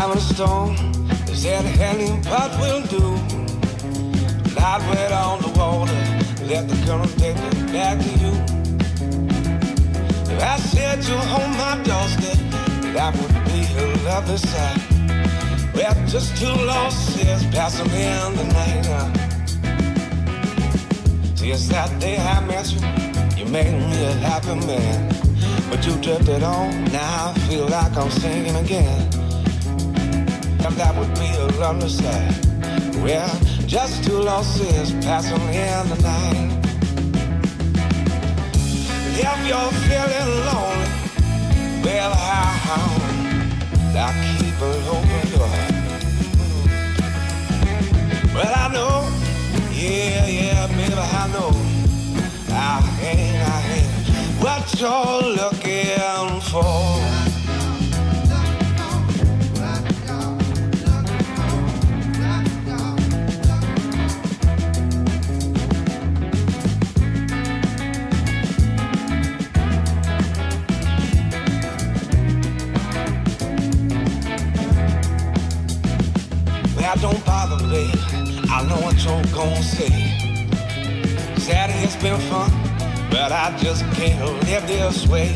time and stone. They said any pot will do. I'd wet on the water, let the current take it back to you. If I said you on my doorstep, that would be a lovely sight. Well, just two lost years passing in the night. Since that day I met you, you made me a happy man. But you drifted on, now I feel like I'm singing again. And that would be a lovely sight. Well, just two lost years passing in the night. If you're feeling lonely, well, I keep an open door. Well, I know, yeah, baby, I know. I ain't what you're looking for. Well, don't bother, babe. I know what you're gonna say. Said it's been fun, but I just can't live this way.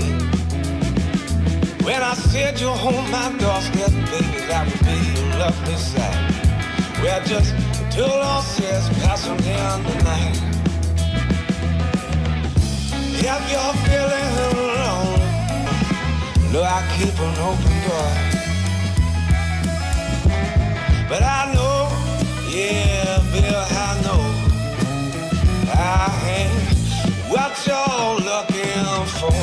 When I said you're on my doorstep, baby, that would be a lovely sight. Well, just two lost years passing in the night. If you're feeling alone, no, I keep an open door. But I know, yeah, Bill, I know I ain't what you're looking for.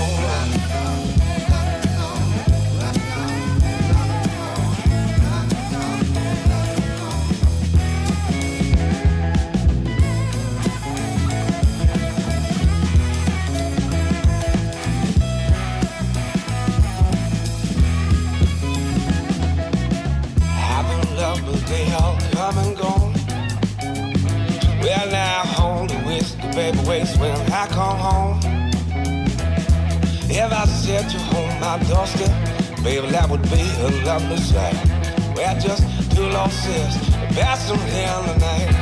They all come and go. Well, now hold the whiskey, baby, waste when I come home. If I said you on my doorstep, baby, that would be a lovely sight. Well, just two lost years, passing in the night.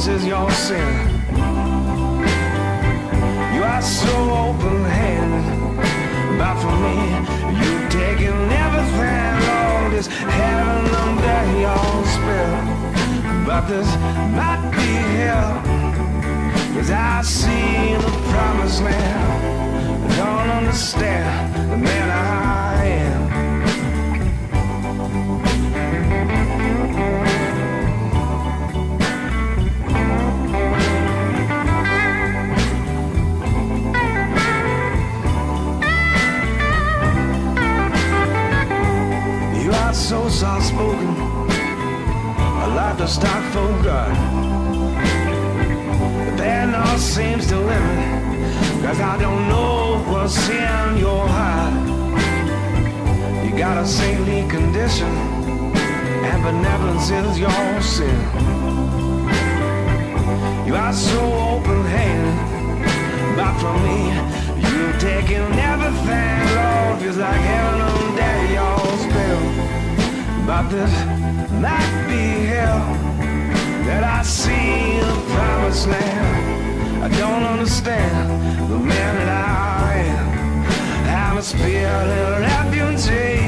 Is your sin. You are so open-handed, but for me, you've taken everything, all this heaven under your spell. But this might be hell, 'cause I see the promised land. I don't understand the man I am. So soft-spoken, I like to stop for God. The pain all seems to limit, 'cause I don't know what's in your heart. You got a saintly condition, and benevolence is your sin. You are so open-handed, but for me, you've taken everything, Lord, feels like heaven under your spell. But this might be hell, that I see the promised land. I don't understand the man that I am. I'm a spiritual refugee.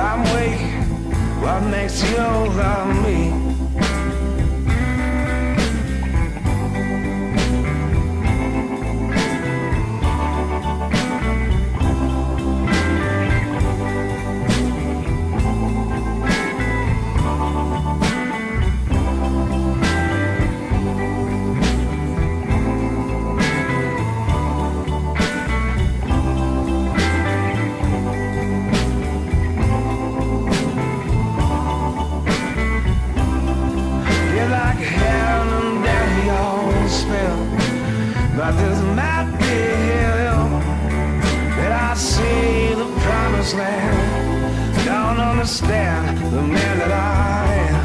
I'm weak, what makes you love me? promised land. Don't understand the man that I am.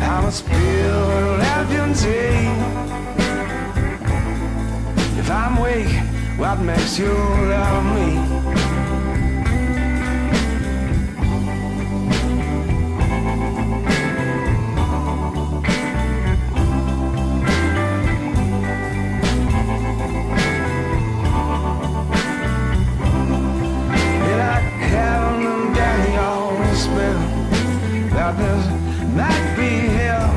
I'm a spilled refugee. If I'm weak, what makes you love me? Might be here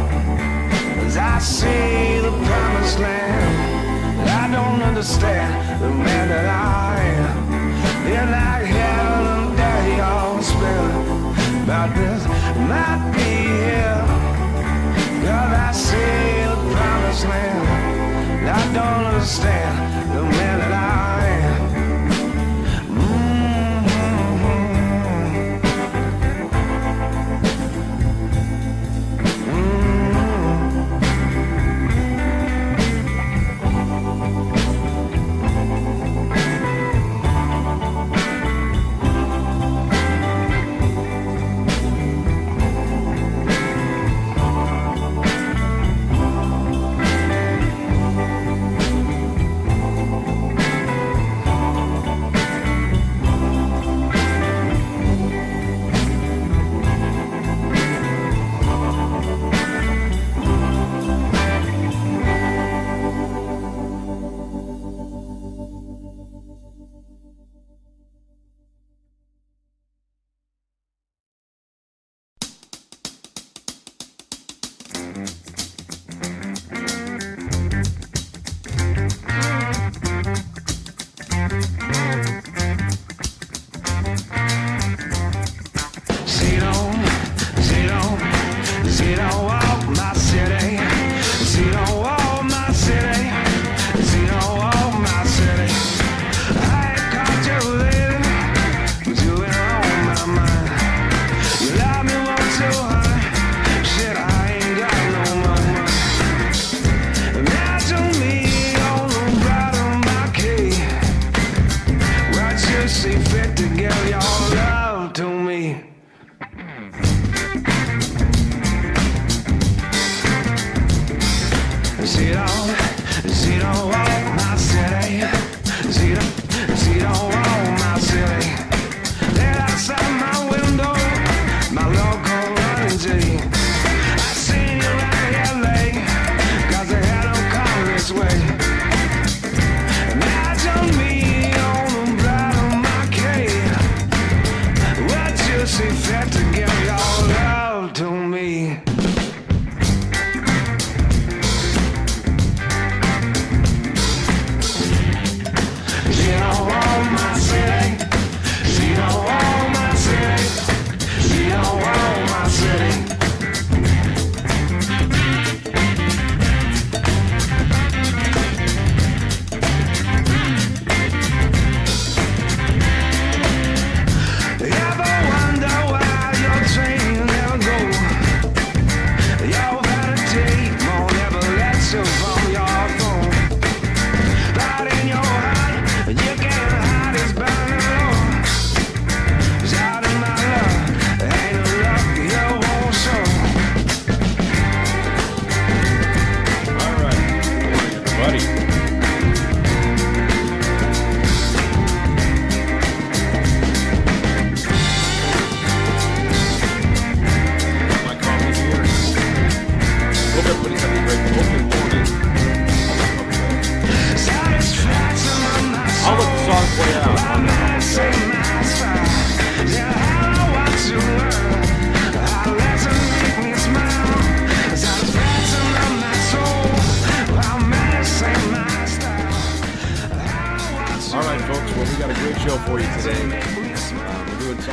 as I see the promised land. I don't understand the man that I am. Feel like heaven and daddy all spilling. But this might be here, 'cause I see the promised land. I don't understand the man that I am.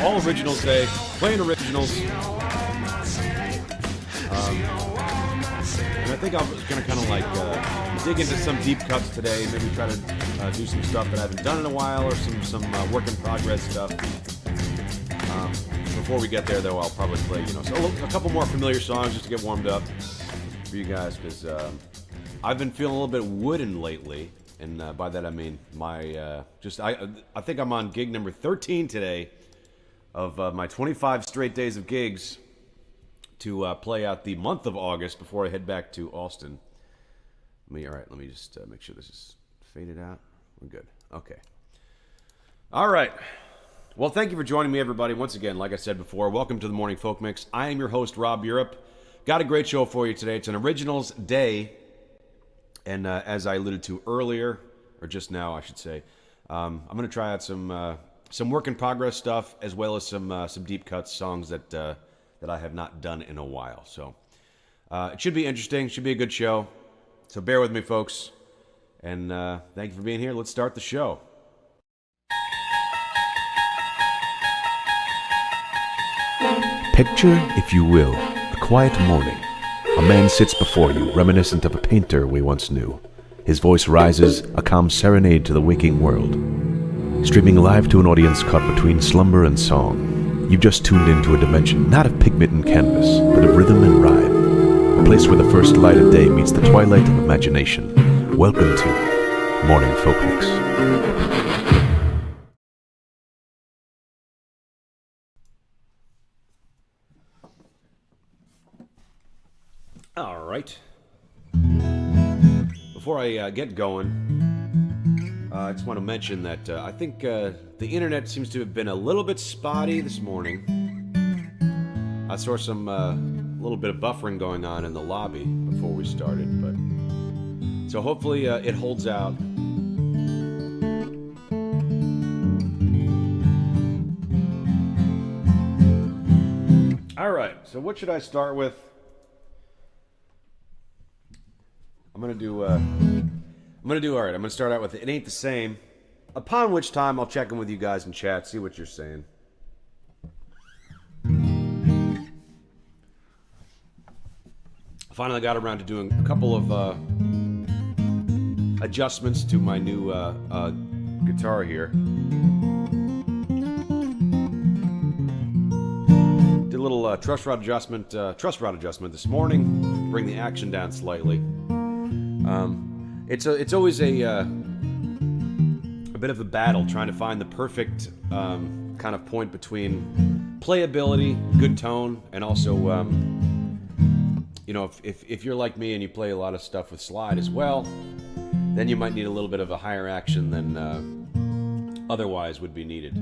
all originals today, playing originals. And I think I'm going to kind of like dig into some deep cuts today, maybe try to do some stuff that I haven't done in a while, or some work in progress stuff. before we get there, though, I'll probably play, a couple more familiar songs just to get warmed up for you guys, because I've been feeling a little bit wooden lately, and by that I mean I think I'm on gig number 13 today of my 25 straight days of gigs to play out the month of August before I head back to Austin. Let me just make sure this is faded out. We're good. Okay. All right. Well, thank you for joining me, everybody. Once again, like I said before, welcome to the Morning Folk Mix. I am your host, Rob Europe. Got a great show for you today. It's an Originals Day. And as I alluded to earlier, or just now, I should say, I'm going to try out some work in progress stuff, as well as some deep cuts songs that I have not done in a while. So it should be interesting. Should be a good show. So bear with me, folks. And thank you for being here. Let's start the show. Picture, if you will, a quiet morning. A man sits before you, reminiscent of a painter we once knew. His voice rises, a calm serenade to the waking world. Streaming live to an audience caught between slumber and song. You've just tuned into a dimension not of pigment and canvas, but of rhythm and rhyme. A place where the first light of day meets the twilight of imagination. Welcome to Morning Folk Mix. All right. Before I get going, I just want to mention that I think the internet seems to have been a little bit spotty this morning. I saw some little bit of buffering going on in the lobby before we started, but so hopefully it holds out. All right. So what should I start with? I'm gonna do all right. I'm gonna start out with "It Ain't the Same," upon which time I'll check in with you guys in chat, see what you're saying. Finally got around to doing a couple of adjustments to my new guitar here. Did a little truss rod adjustment this morning, bring the action down slightly. It's always a bit of a battle trying to find the perfect kind of point between playability, good tone, and also if you're like me and you play a lot of stuff with slide as well, then you might need a little bit of a higher action than otherwise would be needed.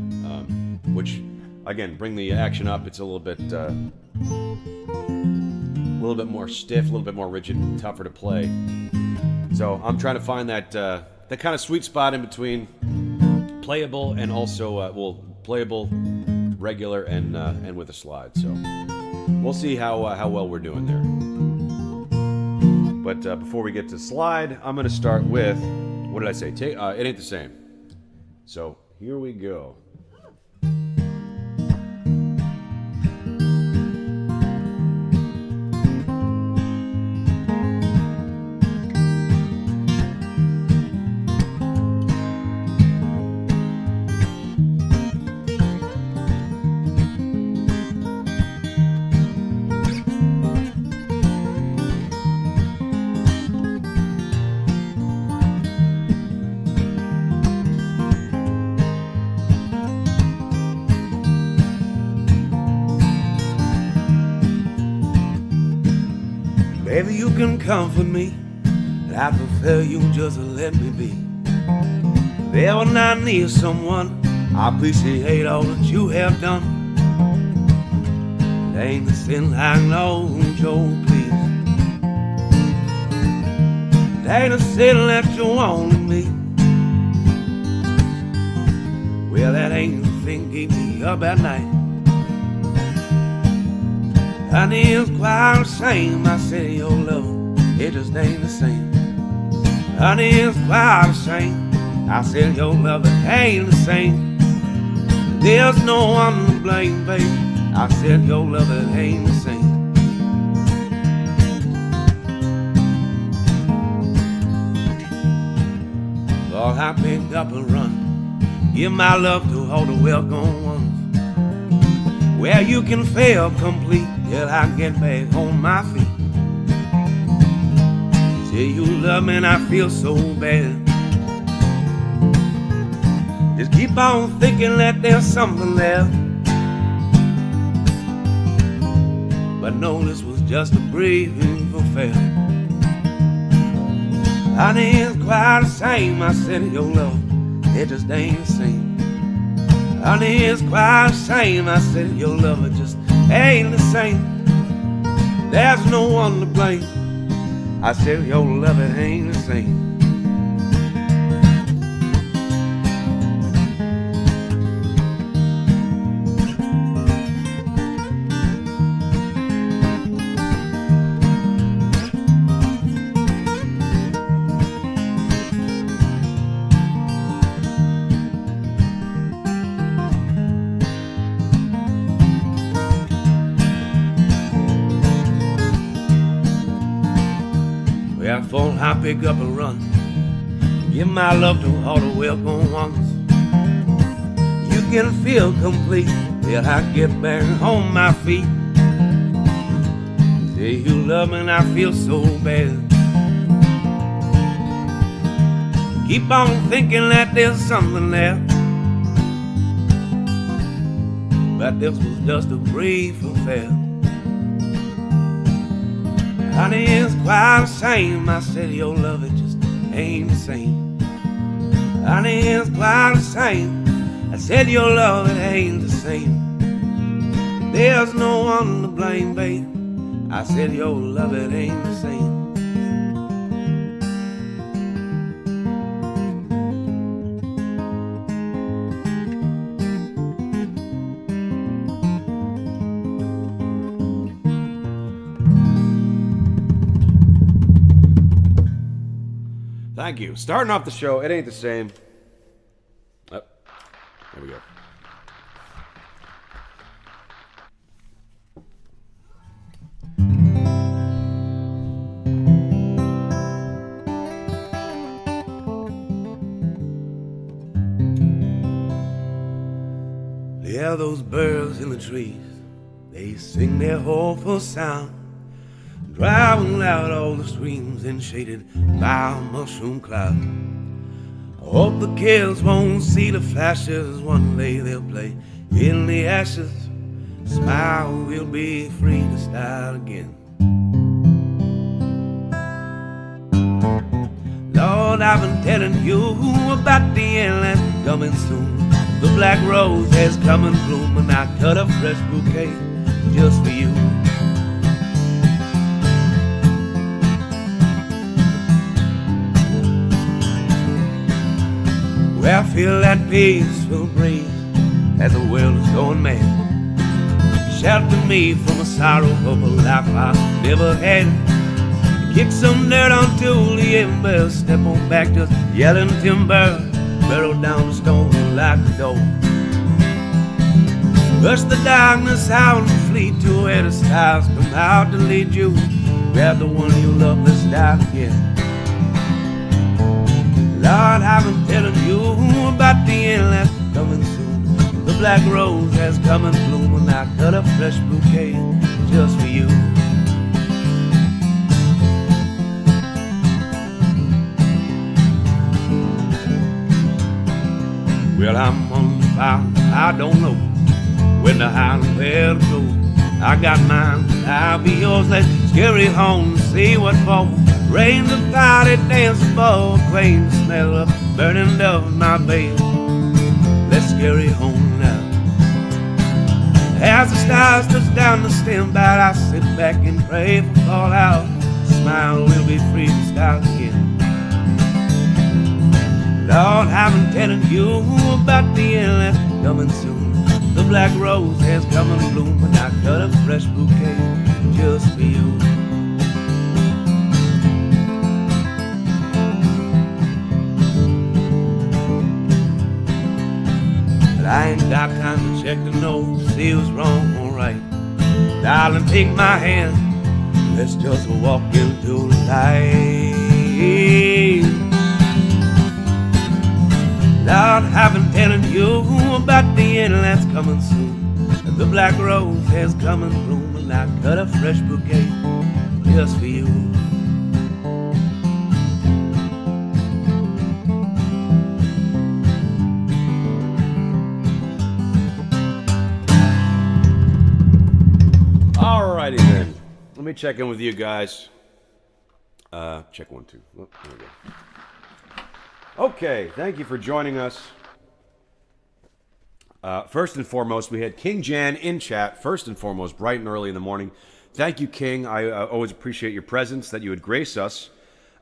Which again, bring the action up. It's a little bit more stiff, a little bit more rigid, tougher to play. So I'm trying to find that kind of sweet spot in between playable and also playable, regular, and with a slide. So we'll see how well we're doing there. But before we get to slide, I'm going to start with, what did I say? It Ain't the Same. So here we go. Baby, you can comfort me, but I prefer you just to let me be. There when I need someone, I appreciate all that you have done. It ain't the sin I know, Joe, please. It ain't a sin that you want me. Well, that ain't the thing keep me up at night. Honey, it's quite the same. I said your love, it just ain't the same. Honey, it's quite the same. I said your love, it ain't the same. There's no one to blame, baby. I said your love, it ain't the same. Lord, I picked up and run. Give my love to all the welcome ones. where you can feel complete till I get back on my feet. Say you love me and I feel so bad. Just keep on thinking that there's something there. But no, this was just a brief affair. Honey, it's quite the same. I said your love, it just ain't the same. Honey, it's quite the same. I said your love, it just ain't the same. There's no one to blame. I said your love, it ain't the same. Therefore I pick up and run, give my love to all the welcome ones. You can feel complete till I get back on my feet. Say you love me and I feel so bad. Keep on thinking that there's something there, but this was just a brief affair. Honey, it's quite the same. I said your love, it just ain't the same. Honey, it's quite the same. I said your love, it ain't the same. There's no one to blame, babe. I said your love, it ain't the same. Thank you. Starting off the show, it ain't the same. Oh, there we go. Yeah, those birds in the trees, they sing their hopeful sound, driving out all the streams and shaded by a mushroom cloud. I hope the kids won't see the flashes. One day they'll play in the ashes. Smile, we'll be free to start again. Lord, I've been telling you about the end that's coming soon. The black rose has come and bloom, and I cut a fresh bouquet just for you. Well, I feel that peaceful breeze as the world is going mad, shelter me from the sorrow of a life I never had. Kick some dirt onto the embers, step on back, just yelling timber, barrel down the stone like a door. Push the darkness out and flee to where the stars come out to lead you. Grab the one you love, let's die together. Lord, I've been telling you about the end that's coming soon. The black rose has come and bloom, and I cut a fresh bouquet just for you. Well, I'm on the fire, I don't know when to hide and where to go. I got mine, I'll be yours. Let's scurry home and see what for. Rains of fire that dance above, claim the smell of burning dove, my babe. Let's scurry home now. As the stars touch down the stem bout, I sit back and pray for fallout. Smile, we'll be free to start again. Lord, I've been telling you about the end that's coming soon. The black rose has come and bloom, and I cut a fresh bouquet just for you. But I ain't got time to check the notes, see who's wrong or right. Darling, take my hand, let's just walk into the light. Lord, I've been telling you about the end that's coming soon. The black rose has come and bloomed, and I cut a fresh bouquet just for you. Alrighty then. Let me check in with you guys. Check 1, 2. Oh, there we go. Okay, thank you for joining us. First and foremost, we had King Jan in chat, first and foremost, bright and early in the morning. Thank you, King. I always appreciate your presence, that you would grace us.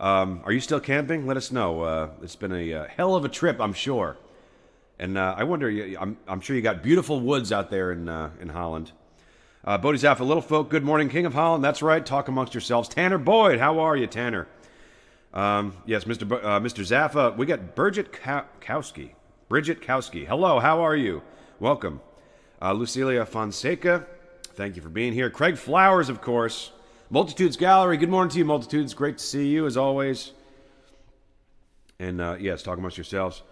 Are you still camping? Let us know. It's been a hell of a trip, I'm sure. And I wonder, I'm sure you got beautiful woods out there in Holland. Bodhisattva Little Folk, good morning, King of Holland. That's right, talk amongst yourselves. Tanner Boyd, how are you, Tanner? Yes, Mr. Zaffa, we got Bridget Kowski. Hello, how are you? Welcome. Lucilia Fonseca, thank you for being here. Craig Flowers, of course. Multitudes Gallery, good morning to you, Multitudes. Great to see you, as always. And yes, talk amongst yourselves.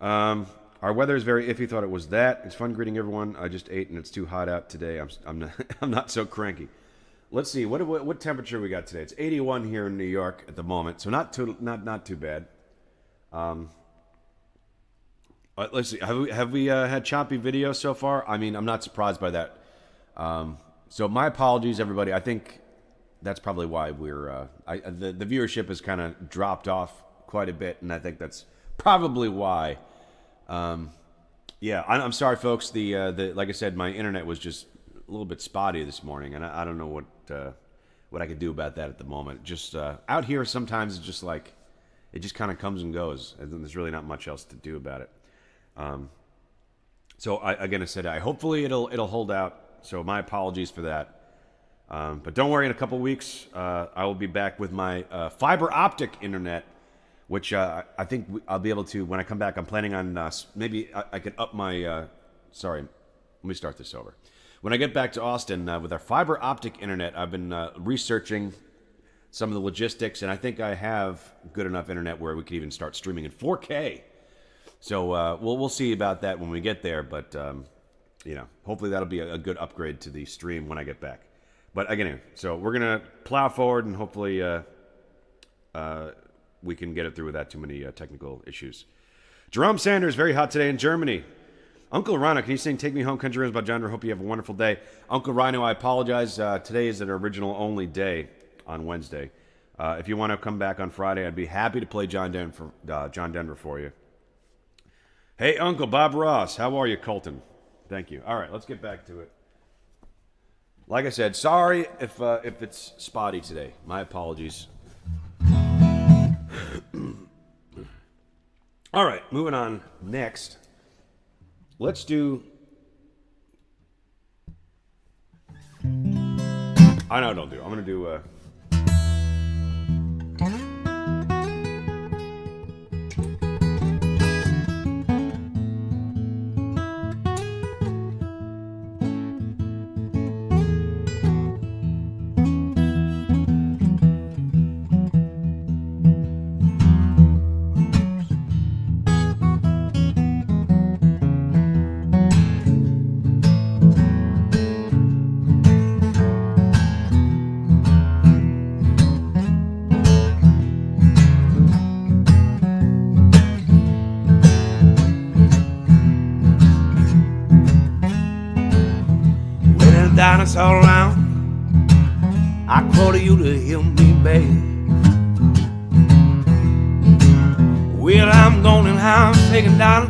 Our weather is very iffy. Thought it was that. It's fun greeting everyone. I just ate and it's too hot out today. I'm not so cranky. Let's see what temperature we got today. It's 81 here in New York at the moment, so not too bad. Let's see. Have we had choppy video so far? I mean, I'm not surprised by that. So my apologies, everybody. I think that's probably why we're the viewership has kind of dropped off quite a bit, and I think that's probably why. Yeah, I'm sorry, folks. The like I said, my internet was just a little bit spotty this morning, and I don't know what I could do about that at the moment. Just out here, sometimes it's just like it just kind of comes and goes, and there's really not much else to do about it. So I said, hopefully it'll hold out. So my apologies for that. But don't worry, in a couple weeks, I will be back with my fiber optic internet. Which I think I'll be able to, when I come back, I'm planning on, maybe I could up my, sorry, let me start this over. When I get back to Austin, with our fiber optic internet, I've been researching some of the logistics, and I think I have good enough internet where we could even start streaming in 4K. So we'll see about that when we get there, but, hopefully that'll be a good upgrade to the stream when I get back. But again, so we're going to plow forward, and hopefully, we can get it through without too many technical issues. Jerome Sanders, very hot today in Germany. Uncle Rhino, can you sing Take Me Home, Country Roads by John Denver? Hope you have a wonderful day. Uncle Rhino, I apologize. Today is an original only day on Wednesday. If you want to come back on Friday, I'd be happy to play John Denver for you. Hey, Uncle Bob Ross, how are you, Colton? Thank you. All right, let's get back to it. Like I said, sorry if it's spotty today. My apologies. All right, moving on. Next, let's do. I know, don't do. I'm gonna do. Dinosaur around, I call to you to hear me, baby. Well, I'm going and I'm taking down,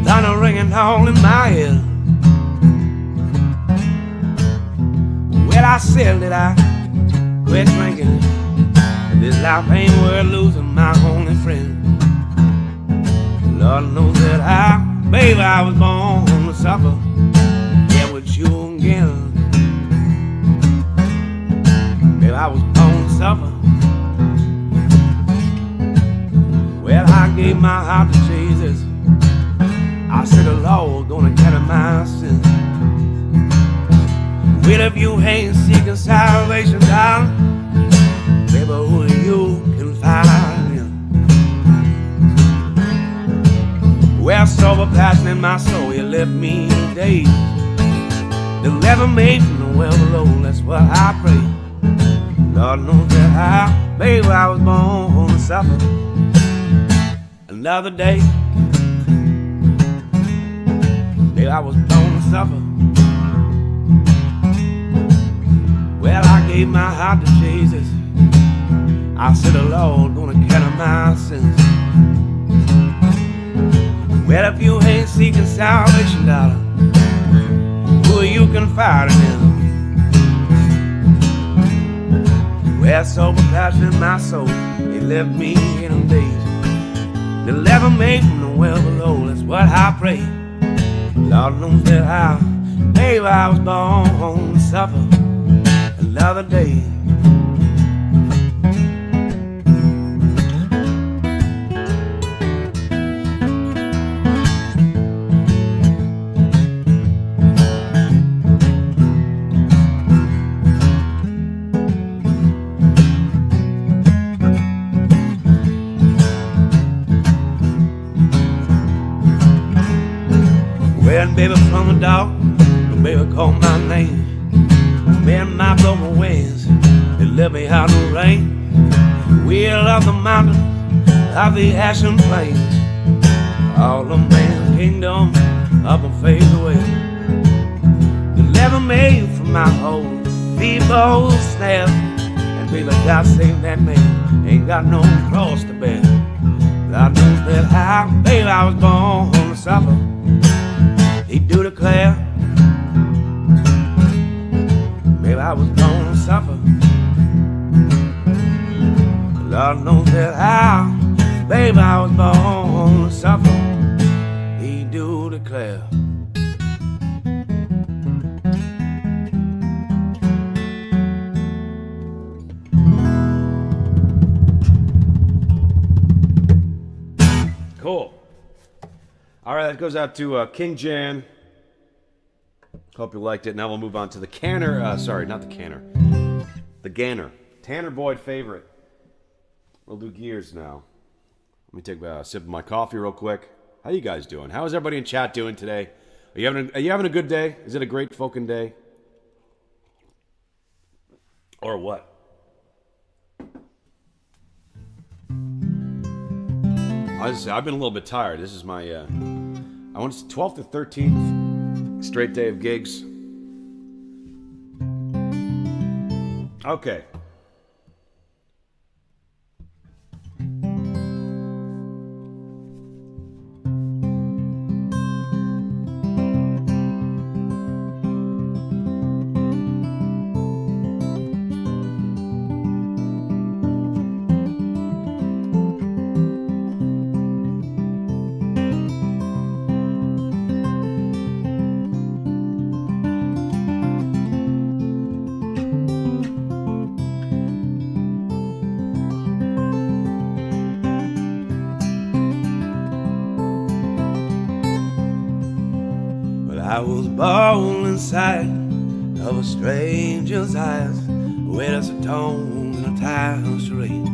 thunder ringing all in my head. Well, I said that I quit drinking. This life ain't worth losing my only friend. Lord knows that baby, I was born to suffer. You again, baby, I was born to suffer. Well, I gave my heart to Jesus. I said the Lord gonna carry my sins. Well, if you ain't seeking salvation, darling, baby, who you can find him. Well, sober passion in my soul, you left me days. They'll never make from the well below, that's what I pray. Lord knows that how, baby, I was born to suffer. Another day, baby, I was born to suffer. Well, I gave my heart to Jesus. I said, the Lord gonna carry my sins. Well, if you ain't seeking salvation, darling, who you confiding in? Well, sober passion in my soul, it left me in them days. They'll never make from the well below, that's what I pray. Lord knows that how, baby, I was born to suffer another day. Well, baby, from the dog, baby, call my name. Man, my broken wings, they let me out in the rain. Wheel of the mountain, of the ashen plains. All of man's kingdom up and fade away. They never made from my old feeble snare. And baby, God save that man, ain't got no cross to bear. God knows that how, baby, I was born to suffer. He do declare, baby, I was born to suffer. Lord knows that how, baby, I was born to suffer. He do declare. Cool. All right, that goes out to King Jan. Hope you liked it. Now we'll move on to the Canner. Sorry, not the Canner. The Ganner. Tanner Boyd favorite. We'll do gears now. Let me take a sip of my coffee real quick. How you guys doing? How is everybody in chat doing today? Are you having a good day? Is it a great fucking day? Or what? I've been a little bit tired. This is my, I want to say 12th to 13th straight day of gigs. Okay. I was born inside of a stranger's eyes, where there's a tone and a time charade.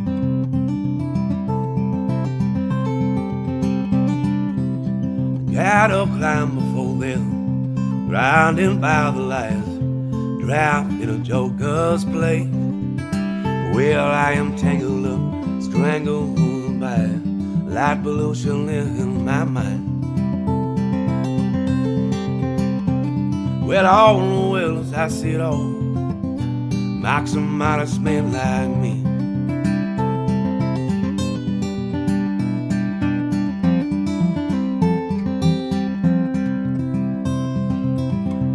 Gotta climb before them, grinding by the lies, trapped in a joker's play. Well, I am tangled up, strangled by light pollution in my mind. Well, all the wells I see it all, mark some modest men like me.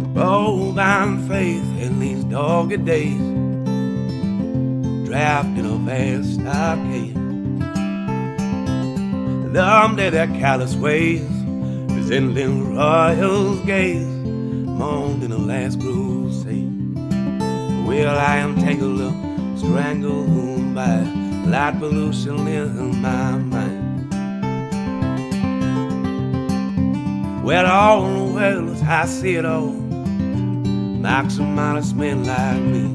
The bovine faith in these dogged days, trapped in a vast arcade. Numbed to their callous ways, resembling royals' gaze, moaned in the last crusade. Well, I am tangled up, strangled by light pollution in my mind. Well, all the wells I see it all, mark some honest men like me.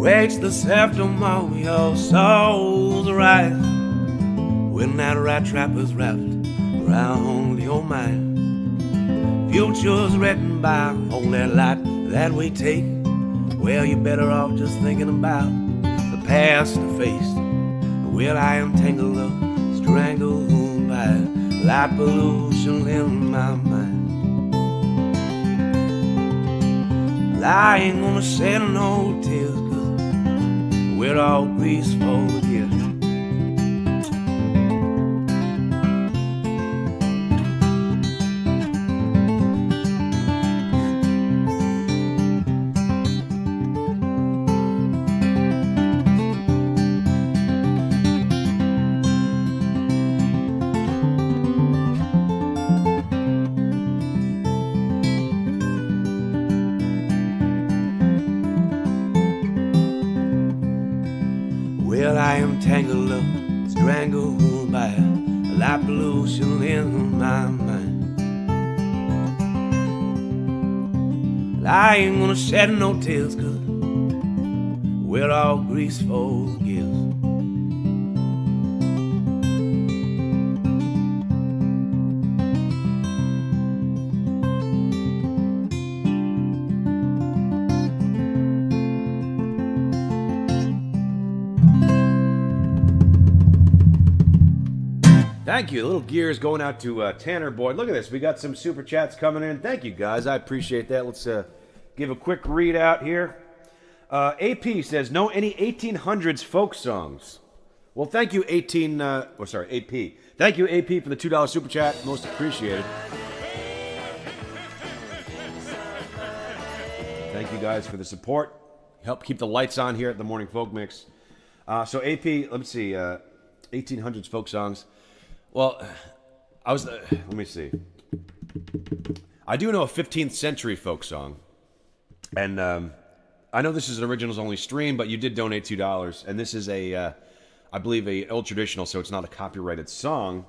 wakes the septum of your soul's rise. When that rat trap is wrapped around your mind, future's written by all that light that we take. Well, you're better off just thinking about the past to face. Well, I am tangled up, strangled by light pollution in my mind. I ain't gonna shed no tears, 'cause we're all grease for the gears. Well, I am tangled up, strangled by light pollution in my mind. I ain't gonna shed no tears, 'cause we're all grease for gears. Thank you. A little gears going out to Tanner Boyd. Look at this. We got some super chats coming in. Thank you, guys. I appreciate that. Let's give a quick read out here. AP says, know any 1800s folk songs? Well, thank you, AP. Thank you, AP, for the $2 super chat. Most appreciated. Thank you, guys, for the support. Help keep the lights on here at the Morning Folk Mix. So, AP, let me see. 1800s folk songs. Well, let me see. I do know a 15th century folk song. And I know this is an originals only stream, but you did donate $2. And this is I believe, a old traditional, so it's not a copyrighted song.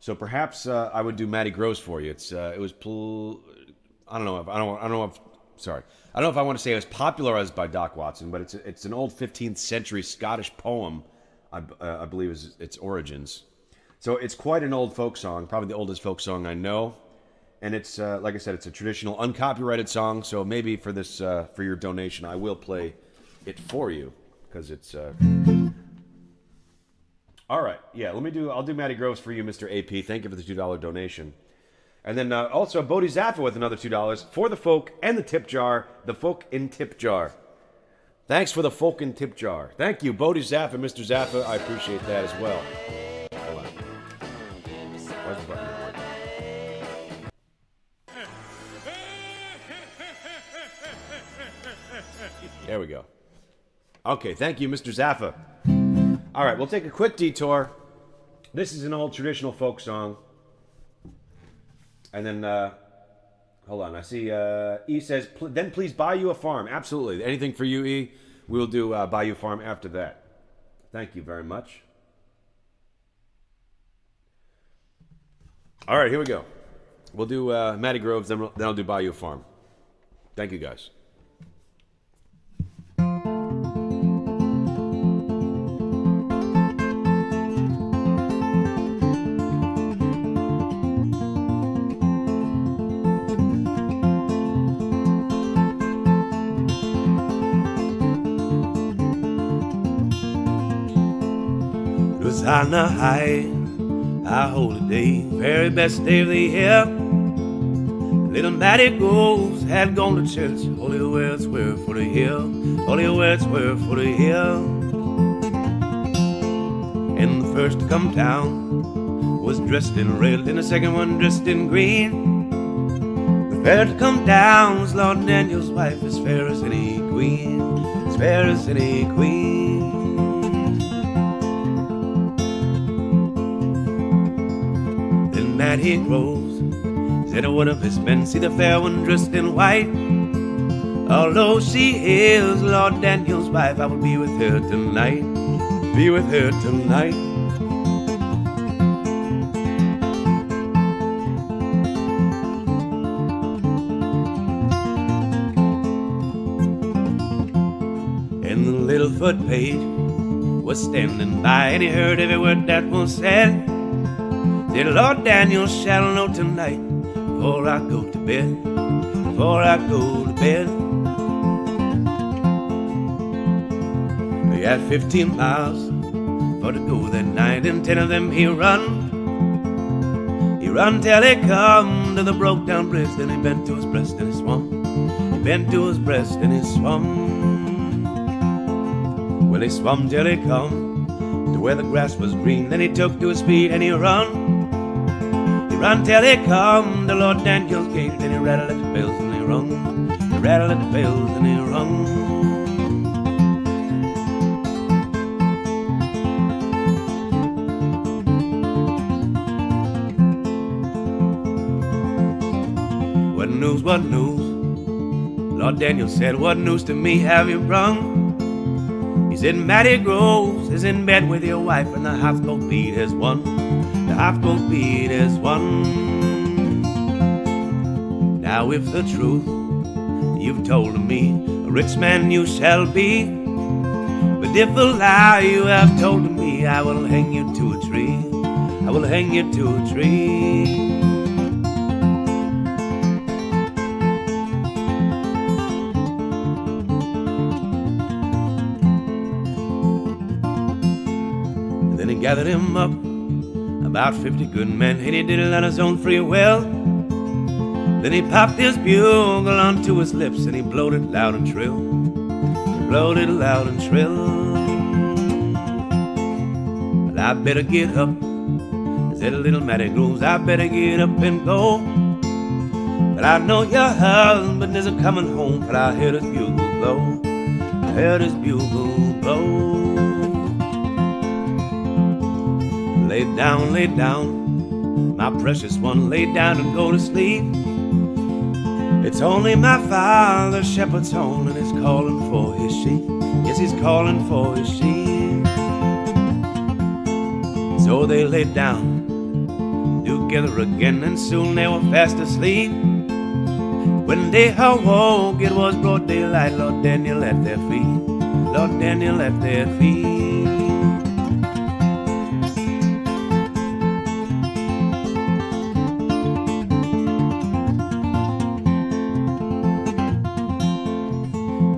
So perhaps I would do Matty Gross for you. I don't know if I want to say it was popularized by Doc Watson, but it's an old 15th century Scottish poem, I believe is its origins. So it's quite an old folk song, probably the oldest folk song I know. And it's, like I said, it's a traditional uncopyrighted song. So maybe for this, for your donation, I will play it for you because it's. All right, yeah. I'll do Matty Groves for you, Mr. AP. Thank you for the $2 donation. And then also Bodie Zaffa with another $2 for the folk and the tip jar, the folk in tip jar. Thanks for the folk in tip jar. Thank you, Bodie Zaffa, Mr. Zaffa. I appreciate that as well. Hold on. Where's the button? There we go. Okay, thank you, Mr. Zaffa. All right, we'll take a quick detour. This is an old traditional folk song. And then, hold on, I see E says, then please buy you a farm. Absolutely. Anything for you, E? We'll do buy you a farm after that. Thank you very much. All right, here we go. We'll do Matty Groves, then I'll do buy you a farm. Thank you, guys. On the high holiday, very best day of the year. Little Matty Groves had gone to church. Holy words were for the hill, holy words were for the hill. And the first to come down was dressed in red, and the second one dressed in green. The third to come down was Lord Daniel's wife, as fair as any queen, as fair as any queen. Matty Groves said one of his men, see the fair one dressed in white. Although she is Lord Daniel's wife, I will be with her tonight, be with her tonight. And the footpage was standing by, and he heard every word that was said. Said, Lord Daniel shall know tonight, before I go to bed, before I go to bed. He had 15 miles for to go that night, and 10 of them he run. He run till he come to the broke down bridge, then he bent to his breast and he swum. He bent to his breast and he swum. Well, he swum till he come to where the grass was green, then he took to his feet and he run. He run till he come to Lord Daniel's gate, then he rattled at the bells and he rung. He rattled at the bells and he rung. What news? Lord Daniel said, what news to me have you brung? He said, Matty Groves is in bed with your wife, and the houseboat beat has won. The houseboat beat has won. Now if the truth you've told to me, a rich man you shall be. But if a lie you have told to me, I will hang you to a tree. I will hang you to a tree. Gathered him up, about 50 good men, and he did it on his own free will. Then he popped his bugle onto his lips, and he blowed it loud and shrill. He blowed it loud and shrill. Well, I better get up, said little Matty Groves, I better get up and go. But I know your husband isn't coming home, but I heard his bugle blow. I heard his bugle blow. Lay down, my precious one, lay down and go to sleep. It's only my father, shepherd's home, and he's calling for his sheep. Yes, he's calling for his sheep. So they lay down together again, and soon they were fast asleep. When they awoke, it was broad daylight. Lord Daniel at their feet. Lord Daniel at their feet.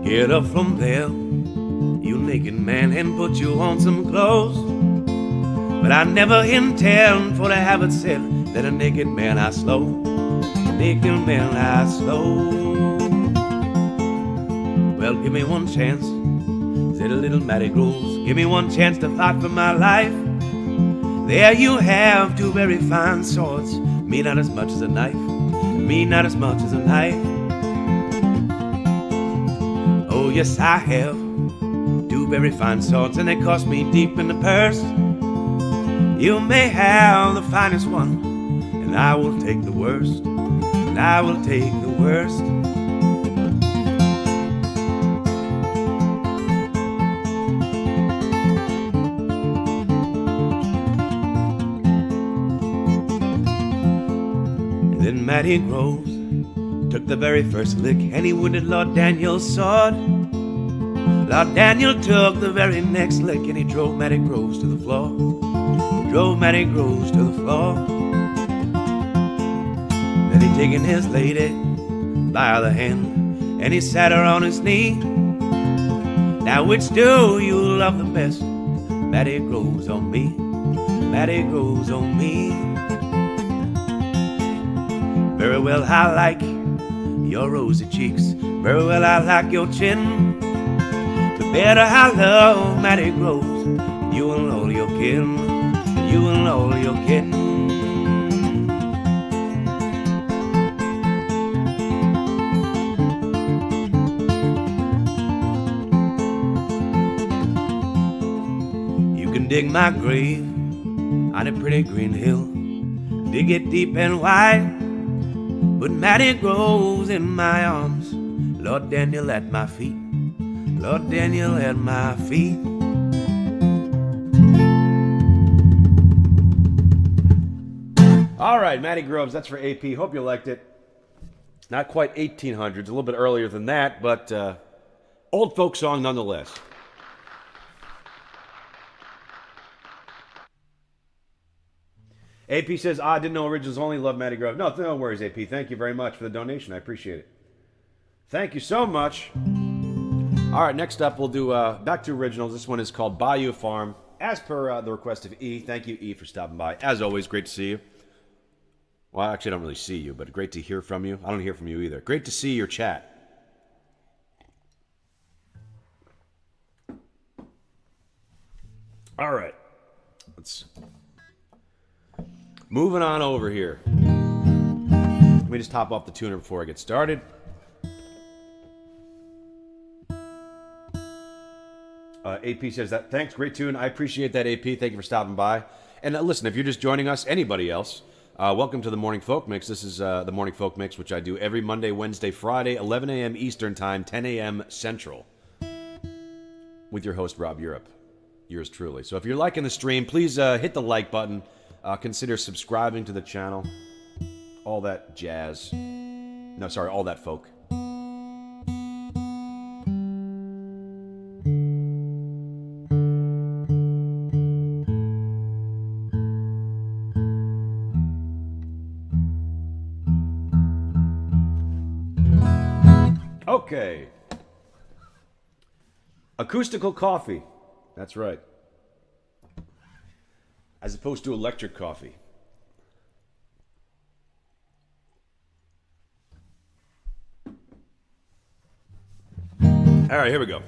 Get up from there, you naked man, and put you on some clothes. But I never intend for to have it said that a naked man I slow, a naked man I slow. Well, give me one chance, said a little Matty Groves, give me one chance to fight for my life. There you have two very fine swords, me not as much as a knife, me not as much as a knife. Oh, yes, I have two very fine swords, and they cost me deep in the purse. You may have the finest one, and I will take the worst, and I will take the worst. And then Matty Groves took the very first lick, and he wounded Lord Daniel's sword. Lord Daniel took the very next lick, and he drove Matty Groves to the floor. He drove Matty Groves to the floor. Then he taken his lady by the hand, and he sat her on his knee. Now which do you love the best? Matty Groves on me, Matty Groves on me. Very well I like your rosy cheeks, very well I like your chin. But better I love Matty Groves, you and all your kin, you and all your kin. You can dig my grave on a pretty green hill, dig it deep and wide. But Matty Groves in my arms, Lord Daniel at my feet, Lord Daniel at my feet. All right, Matty Groves, that's for AP. Hope you liked it. Not quite 1800s, a little bit earlier than that, but old folk song nonetheless. AP says, I didn't know originals only love Matty Grove. No worries, AP. Thank you very much for the donation. I appreciate it. Thank you so much. All right, next up, we'll do back to originals. This one is called Bayou Farm, as per the request of E. Thank you, E, for stopping by. As always, great to see you. Well, actually, I don't really see you, but great to hear from you. I don't hear from you either. Great to see your chat. All right. Let's... Moving on over here. Let me just top off the tuner before I get started. AP says that. Thanks, great tune. I appreciate that, AP. Thank you for stopping by. And listen, if you're just joining us, anybody else, welcome to the Morning Folk Mix. This is the Morning Folk Mix, which I do every Monday, Wednesday, Friday, 11 a.m. Eastern Time, 10 a.m. Central, with your host, Rob Europe. Yours truly. So if you're liking the stream, please hit the like button. Consider subscribing to the channel. All that jazz. No, sorry, all that folk. Okay. Acoustical coffee. That's right. As opposed to electric coffee. All right, here we go.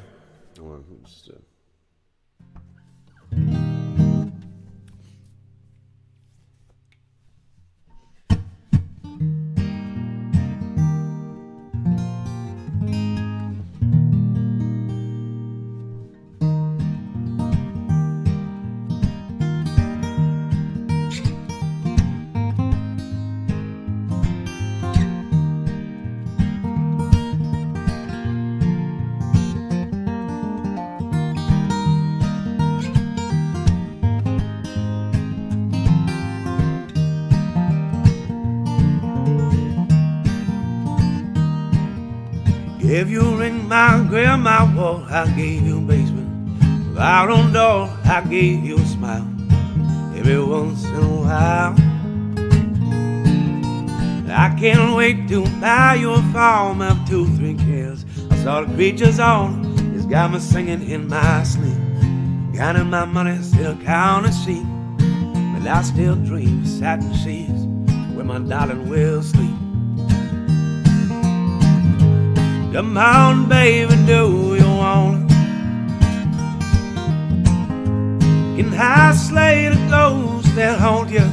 If you ring my grandma wall, I gave you a basement. Out on door, I gave you a smile. Every once in a while, I can't wait to buy you a farm of 2-3 cares. I saw the creatures on, it's got me singing in my sleep. Counting my money, still counting sheep, but I still dream of satin sheets where my darling will sleep. Come on, baby, do you want it? Can I slay the ghosts that haunt you?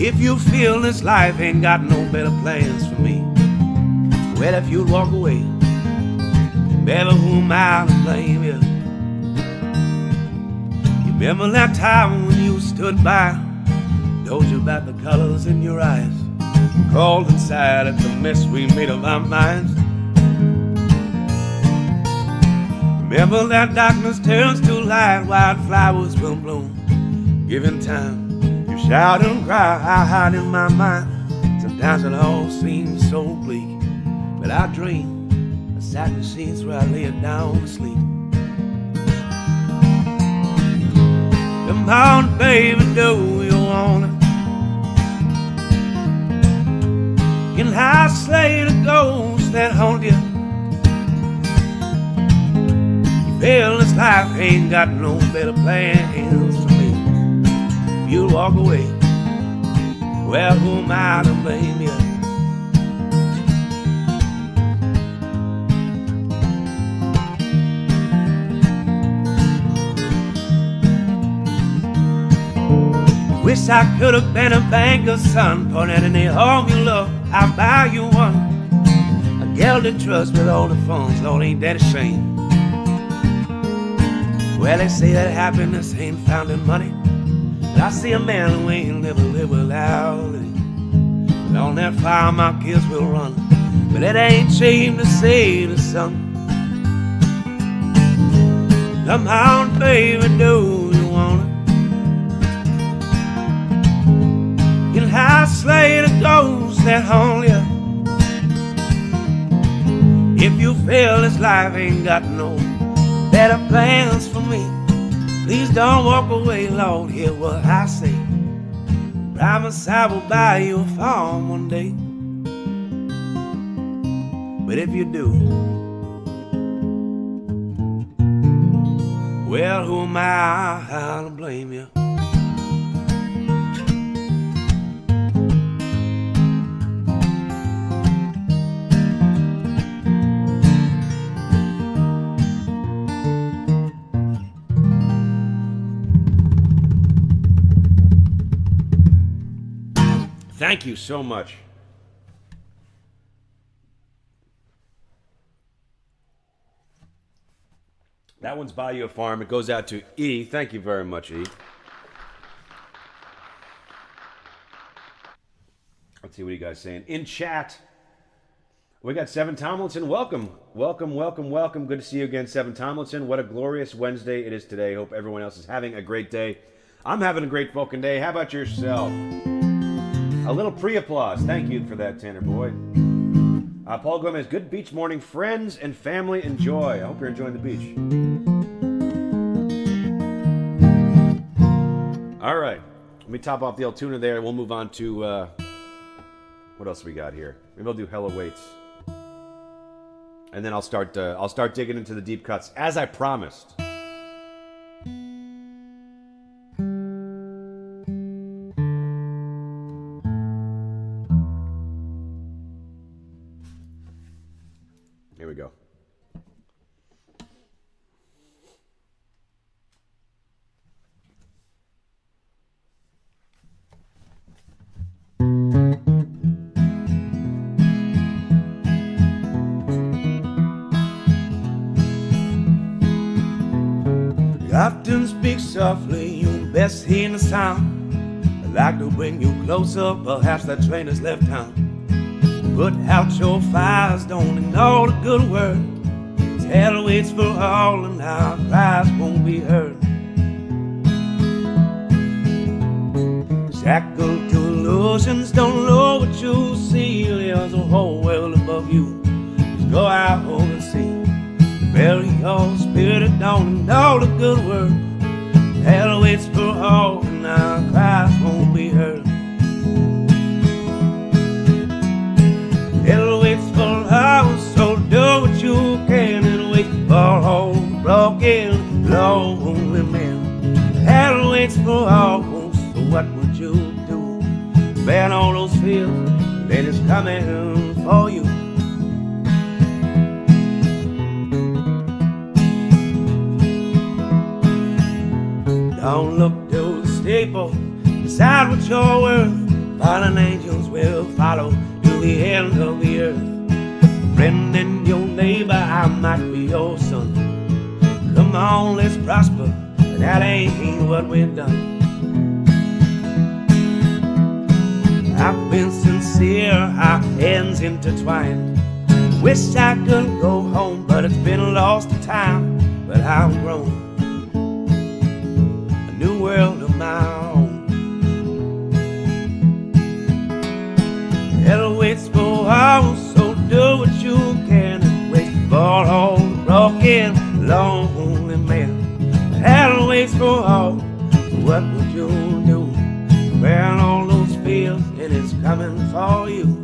If you feel this life ain't got no better plans for me, well, if you'd walk away, baby, who am I to blame you? You remember that time when you stood by, told you about the colors in your eyes, crawled inside at the mess we made of our minds. Remember that darkness turns to light, wildflowers will bloom. Given time, you shout and cry, I hide in my mind. Sometimes it all seems so bleak, but I dream of satin sheets where I lay it down to sleep. Come on, baby, do you want it? Can I slay the ghosts that haunt you? You feel this life ain't got no better plans for me. If you walk away, well, who am I to blame you? Wish I could have been a banker's son, pouring out any home you love, I'll buy you one. A girl to trust with all the funds, Lord, ain't that a shame? Well, they say that happiness ain't found in money, but I see a man who ain't never lived without it. And on that farm my kids will run, but it ain't shame to say to son, come on, baby, do you want it? Can I slay the ghosts that haunt you? If you feel this life ain't got no better plans for me, please don't walk away, Lord, hear what I say. Promise I will buy you a farm one day. But if you do, well, who am I to blame you? Thank you so much. That one's Buy You a Farm. It goes out to E. Thank you very much, E. Let's see what you guys saying. In chat, we got Seven Tomlinson. Welcome. Welcome, welcome, welcome. Good to see you again, Seven Tomlinson. What a glorious Wednesday it is today. Hope everyone else is having a great day. I'm having a great fucking day. How about yourself? A little pre-applause. Thank you for that, Tanner boy. Paul Gomez, good beach morning. Friends and family enjoy. I hope you're enjoying the beach. All right. Let me top off the El Tuna there. We'll move on to... what else we got here? Maybe I'll do Hell Awaits. And then I'll start digging into the deep cuts, as I promised. Here we go. You often speak softly, you best hear the sound. I'd like to bring you closer, perhaps that train has left town. Put out your fires, don't ignore the good word. Hell waits for all and our cries won't be heard. Shackled to illusions, don't know what you see. There's a whole world above you. Just go out and see. Bury your spirit, don't ignore the good word. Hell waits for all and our cries won't be heard. Hell waits for all, so do what you can and wait for all the broken, lonely men. Hell waits for all, so what would you do? Ban all those fears, then it's coming for you. Don't look to the steeple, decide what you're worth. Fallen angels will follow to the end of the earth. Friend and your neighbor, I might be your son. Come on, let's prosper, that ain't what we've done. I've been sincere, our hands intertwined. Wish I could go home, but it's been lost to time. But I've grown new world of my own. Hell waits for all, so do what you can and wait for all the broken, lonely men. Hell waits for all, so what would you do? Burn all those fields and it's coming for you.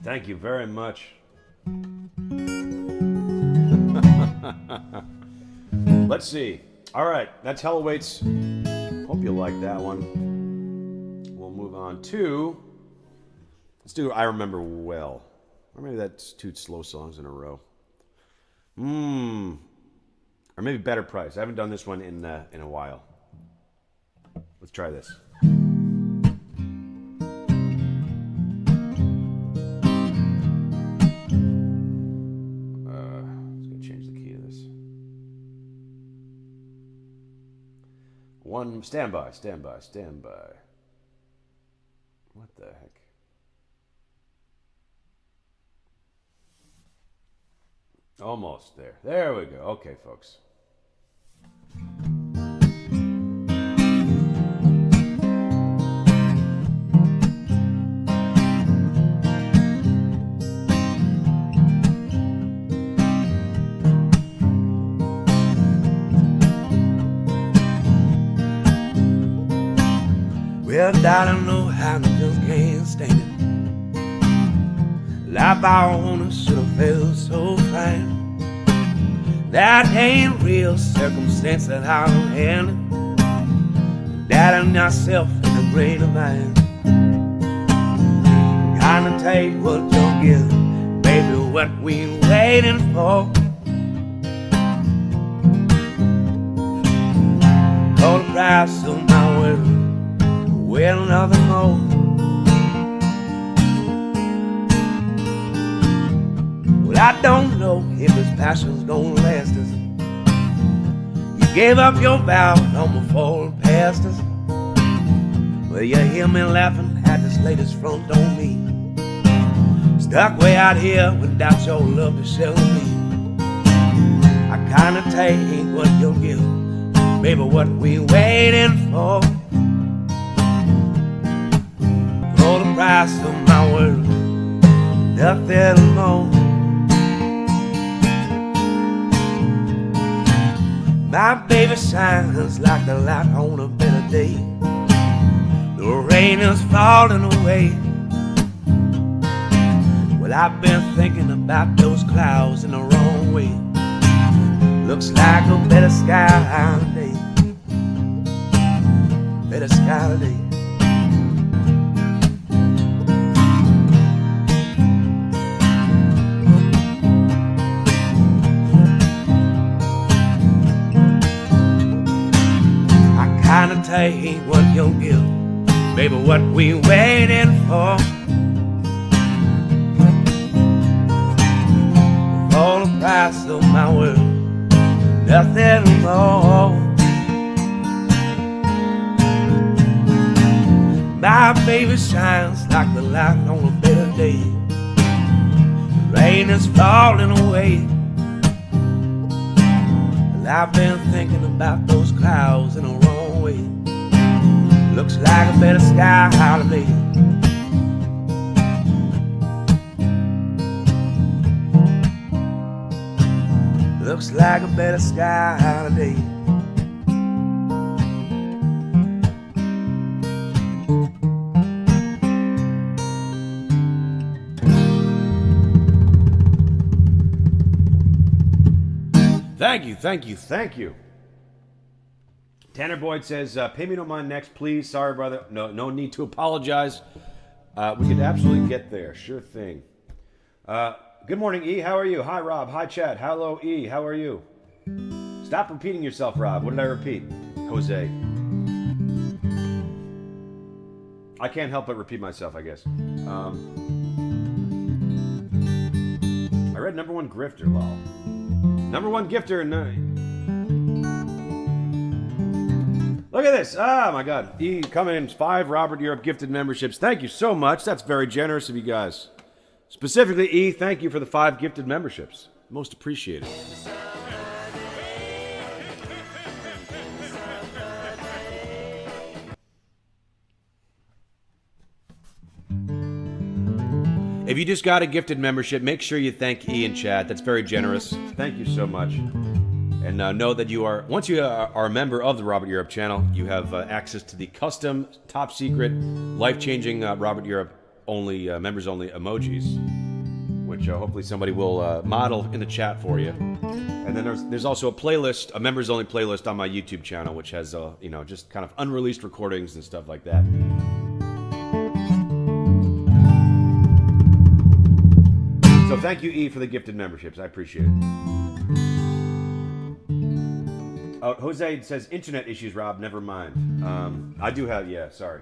Thank you very much. Let's see. All right, that's Hell Awaits. Hope you like that one. We'll move on to... Let's do I Remember Well. Or maybe that's two slow songs in a row. Or maybe Better Price. I haven't done this one in a while. Let's try this. Stand by. What the heck? Almost there. There we go. Okay, folks. Well, darling, no, I just can't stand it. Life I wanna should have felt so fine. That ain't real circumstance that I'm handling. Doubting yourself in a grain of mine. Gonna take what you'll give, baby, what we waiting for. All the price of my word, well, nothing more. Well, I don't know if this passion's gonna last us. You gave up your vow, no more falling past us. Well, you hear me laughing at this latest front on me. Stuck way out here without your love to show me. I kinda take what you'll give, baby, what we waiting for. For the price of my word, nothing more. My baby shines like the light on a better day. The rain is falling away. Well, I've been thinking about those clouds in the wrong way. Looks like a better sky today. Better sky today. Kinda take what you'll give, baby, what we waiting for. For the price of my word, nothing more. My baby shines like the light on a better day. The rain is falling away. Well, I've been thinking about those clouds in the wrong way. Looks like a better sky holiday. Looks like a better sky holiday. Thank you, thank you, thank you. Tanner Boyd says, pay me no mind next, please. Sorry, brother. No need to apologize. We could absolutely get there. Sure thing. Good morning, E. How are you? Hi, Rob. Hi, Chad. Hello, E. How are you? Stop repeating yourself, Rob. What did I repeat? Jose. I can't help but repeat myself, I guess. I read number one grifter, lol. Number one gifter. No. Look at this. Oh, my God. E coming in 5 Robert Europe gifted memberships. Thank you so much. That's very generous of you guys. Specifically, E, thank you for the 5 gifted memberships. Most appreciated. If you just got a gifted membership, make sure you thank E and Chad. That's very generous. Thank you so much. And know that you are, once you are a member of the Robert Europe channel, you have access to the custom, top secret, life-changing Robert Europe only, members only emojis, which hopefully somebody will model in the chat for you. And then there's also a playlist, a members only playlist on my YouTube channel, which has, just kind of unreleased recordings and stuff like that. So thank you, E, for the gifted memberships. I appreciate it. Jose says, internet issues, Rob. Never mind. I do have, sorry.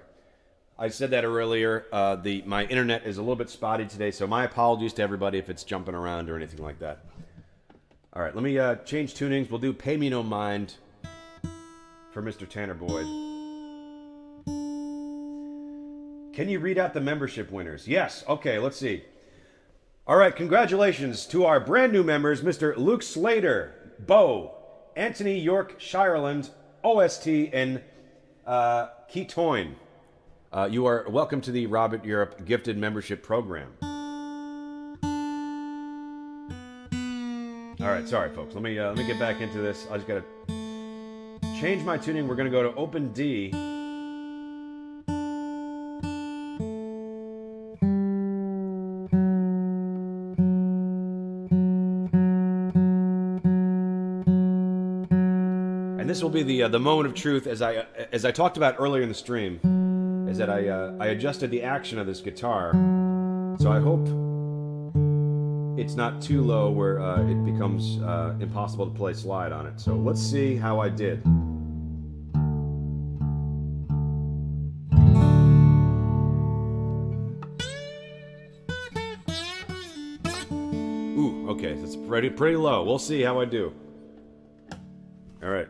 I said that earlier. My internet is a little bit spotty today, so my apologies to everybody if it's jumping around or anything like that. All right, let me change tunings. We'll do Pay Me No Mind for Mr. Tanner Boyd. Can you read out the membership winners? Yes. Okay, let's see. All right, congratulations to our brand new members, Mr. Luke Slater, Bo, Anthony York Shireland, OST, and Ketoyne. You are welcome to the Robert Europe Gifted Membership Program. All right, sorry, folks. Let me get back into this. I just gotta change my tuning. We're gonna go to open D. And this will be the moment of truth, as I talked about earlier in the stream, is that I adjusted the action of this guitar, so I hope it's not too low where it becomes impossible to play slide on it. So let's see how I did. Ooh, okay, that's pretty low. We'll see how I do. All right.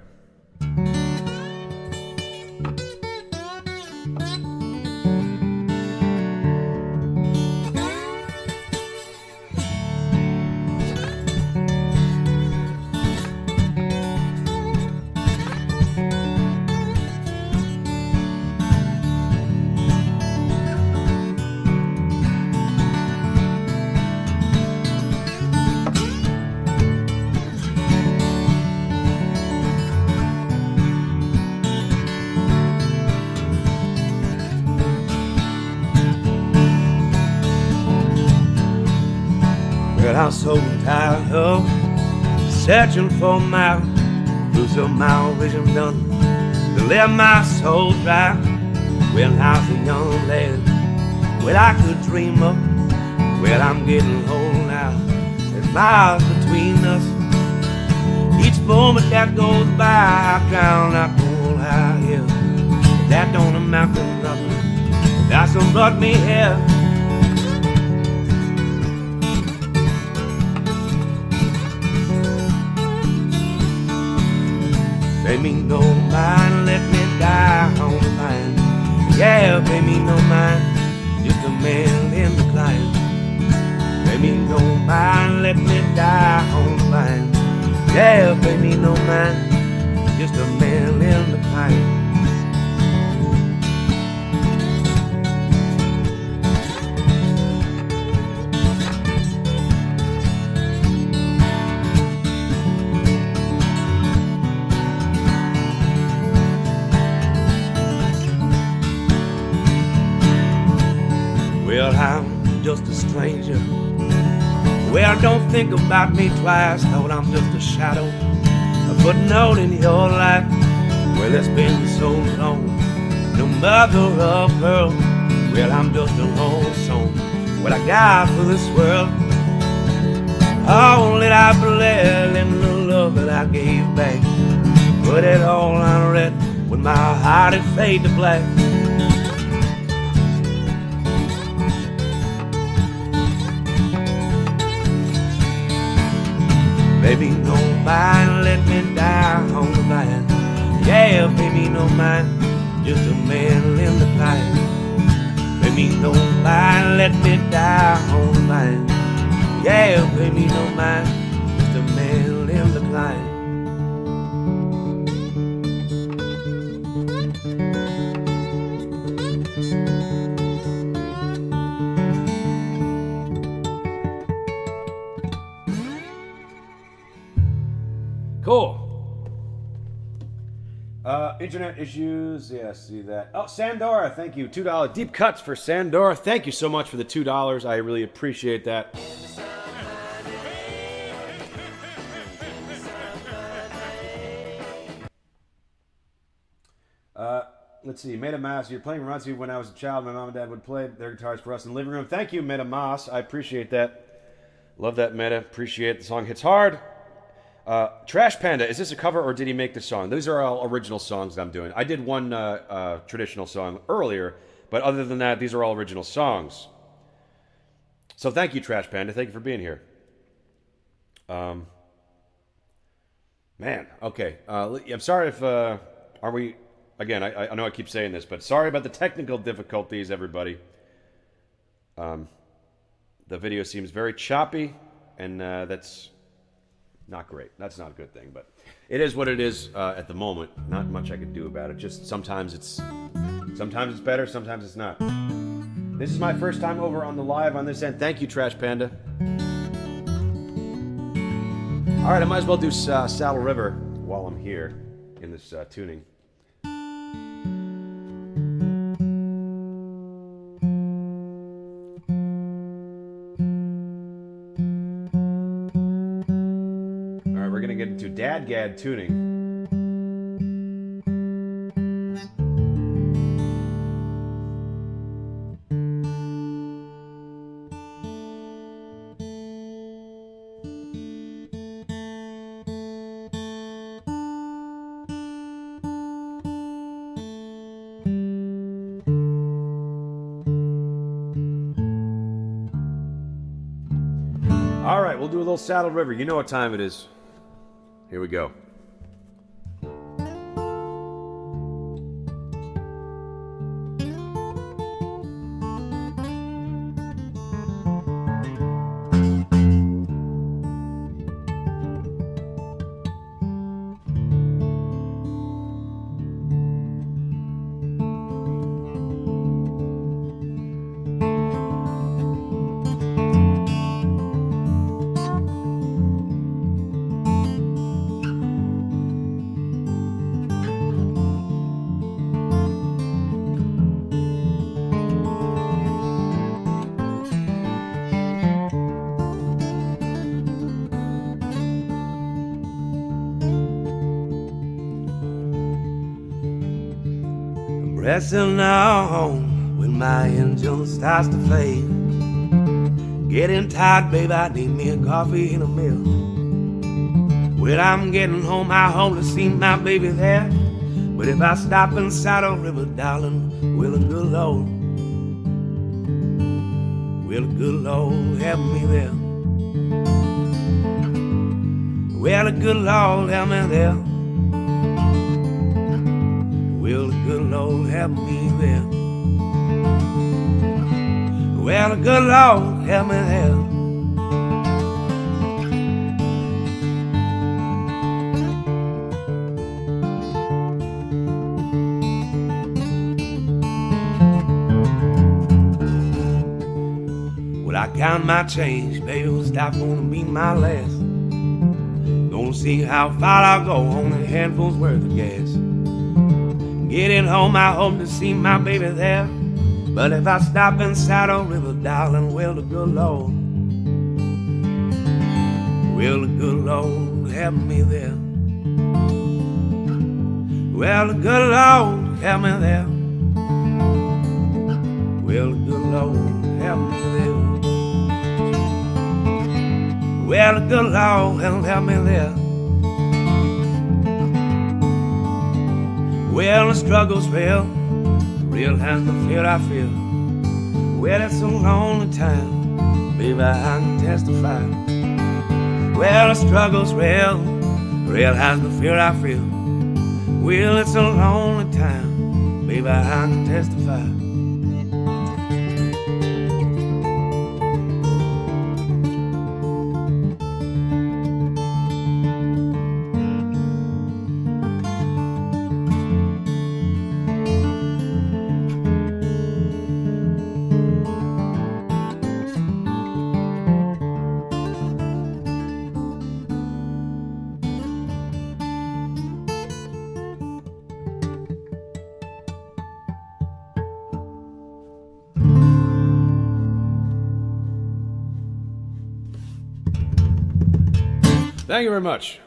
I'm so tired of searching for my fruits of my vision done to let my soul dry. When I was a young lad, well, I could dream of. Well, I'm getting old now. There's miles between us. Each moment that goes by, I drown out cold high here. That don't amount to nothing. That's what brought me here. Pay me no mind, let me die on the line. Yeah, pay me no mind, just a man in the climb. Pay me no mind, let me die on the line. Yeah, pay me no mind, just a man in the climb. Well, I'm just a stranger. Well, don't think about me twice. Thought I'm just a shadow, a footnote in your life. Well, it's been so long, no mother of pearl. Well, I'm just a lone song. What I got for this world, all that I bled and the love that I gave back. Put it all on red when my heart had faded to black. Baby, no mind, let me die on the vine. Yeah, baby, no mind, just a man in the climb. Baby, no mind, let me die on the vine. Yeah, baby, no mind, just a man in the climb. Cool. Internet issues. Yeah, see that. Oh, Sandora, thank you. $2. Deep cuts for Sandora. Thank you so much for the $2. I really appreciate that. Let's see. Meta Mas, you're playing Runcie. When I was a child, my mom and dad would play their guitars for us in the living room. Thank you, Meta Mas. I appreciate that. Love that, Meta. Appreciate it. The song hits hard. Trash Panda, is this a cover or did he make the song? These are all original songs that I'm doing. I did one traditional song earlier, but other than that, these are all original songs. So thank you, Trash Panda. Thank you for being here. Man, okay. I'm sorry if, are we, again, I know I keep saying this, but sorry about the technical difficulties, everybody. The video seems very choppy, and that's not great. That's not a good thing, but it is what it is at the moment. Not much I can do about it. Just sometimes it's better, sometimes it's not. This is my first time over on the live on this end. Thank you, Trash Panda. All right, I might as well do Saddle River while I'm here in this tuning. All right, we're going to get into Dadgad tuning. All right, we'll do a little Saddle River. You know what time it is. Here we go. Resting on when my engine starts to fade. Getting tired, baby, I need me a coffee and a meal. When I'm getting home, I hope to see my baby there. But if I stop in Saddle River, darling, will the good Lord have me there? Will the good Lord have me there? Will the good Lord have me there? Will the good Lord have me there? Well, I count my change, baby, will stop gonna be my last. Gonna see how far I'll go on a handful's worth of gas. Getting home, I hope to see my baby there. But if I stop in Saddle River, darling, will the good Lord have me there? Will the good Lord have me there? Will the good Lord have me there? Will the good Lord have me there? Well, the struggle's real, real has the fear I feel. Well, it's a lonely time, baby, I can testify. Well, the struggle's real, real has the fear I feel. Well, it's a lonely time, baby, I can testify. Thank you very much.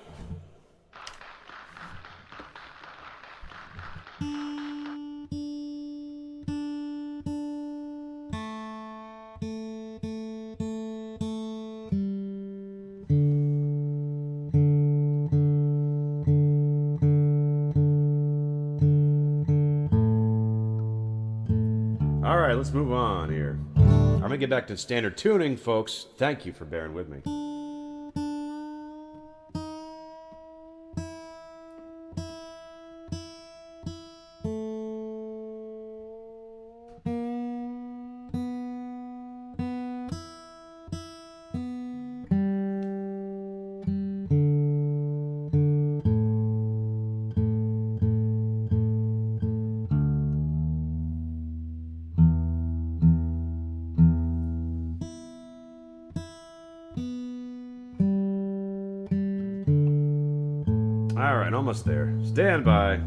All right, let's move on here. I'm gonna get back to standard tuning, folks. Thank you for bearing with me. All right, almost there. Stand by.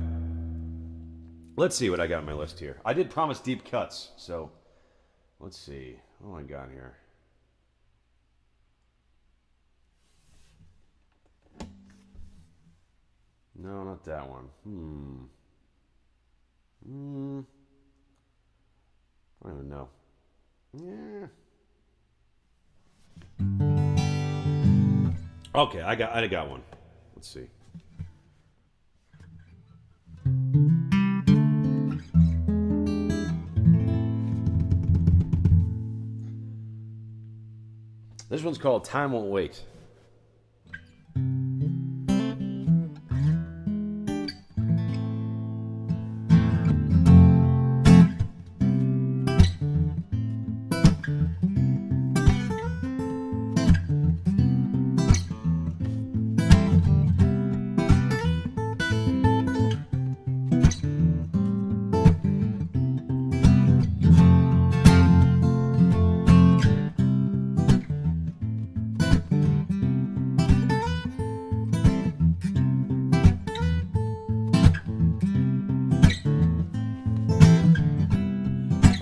Let's see what I got on my list here. I did promise deep cuts, so let's see. What do I got here? No, not that one. I don't even know. Yeah. Okay, I got one. Let's see. This one's called Time Won't Wait.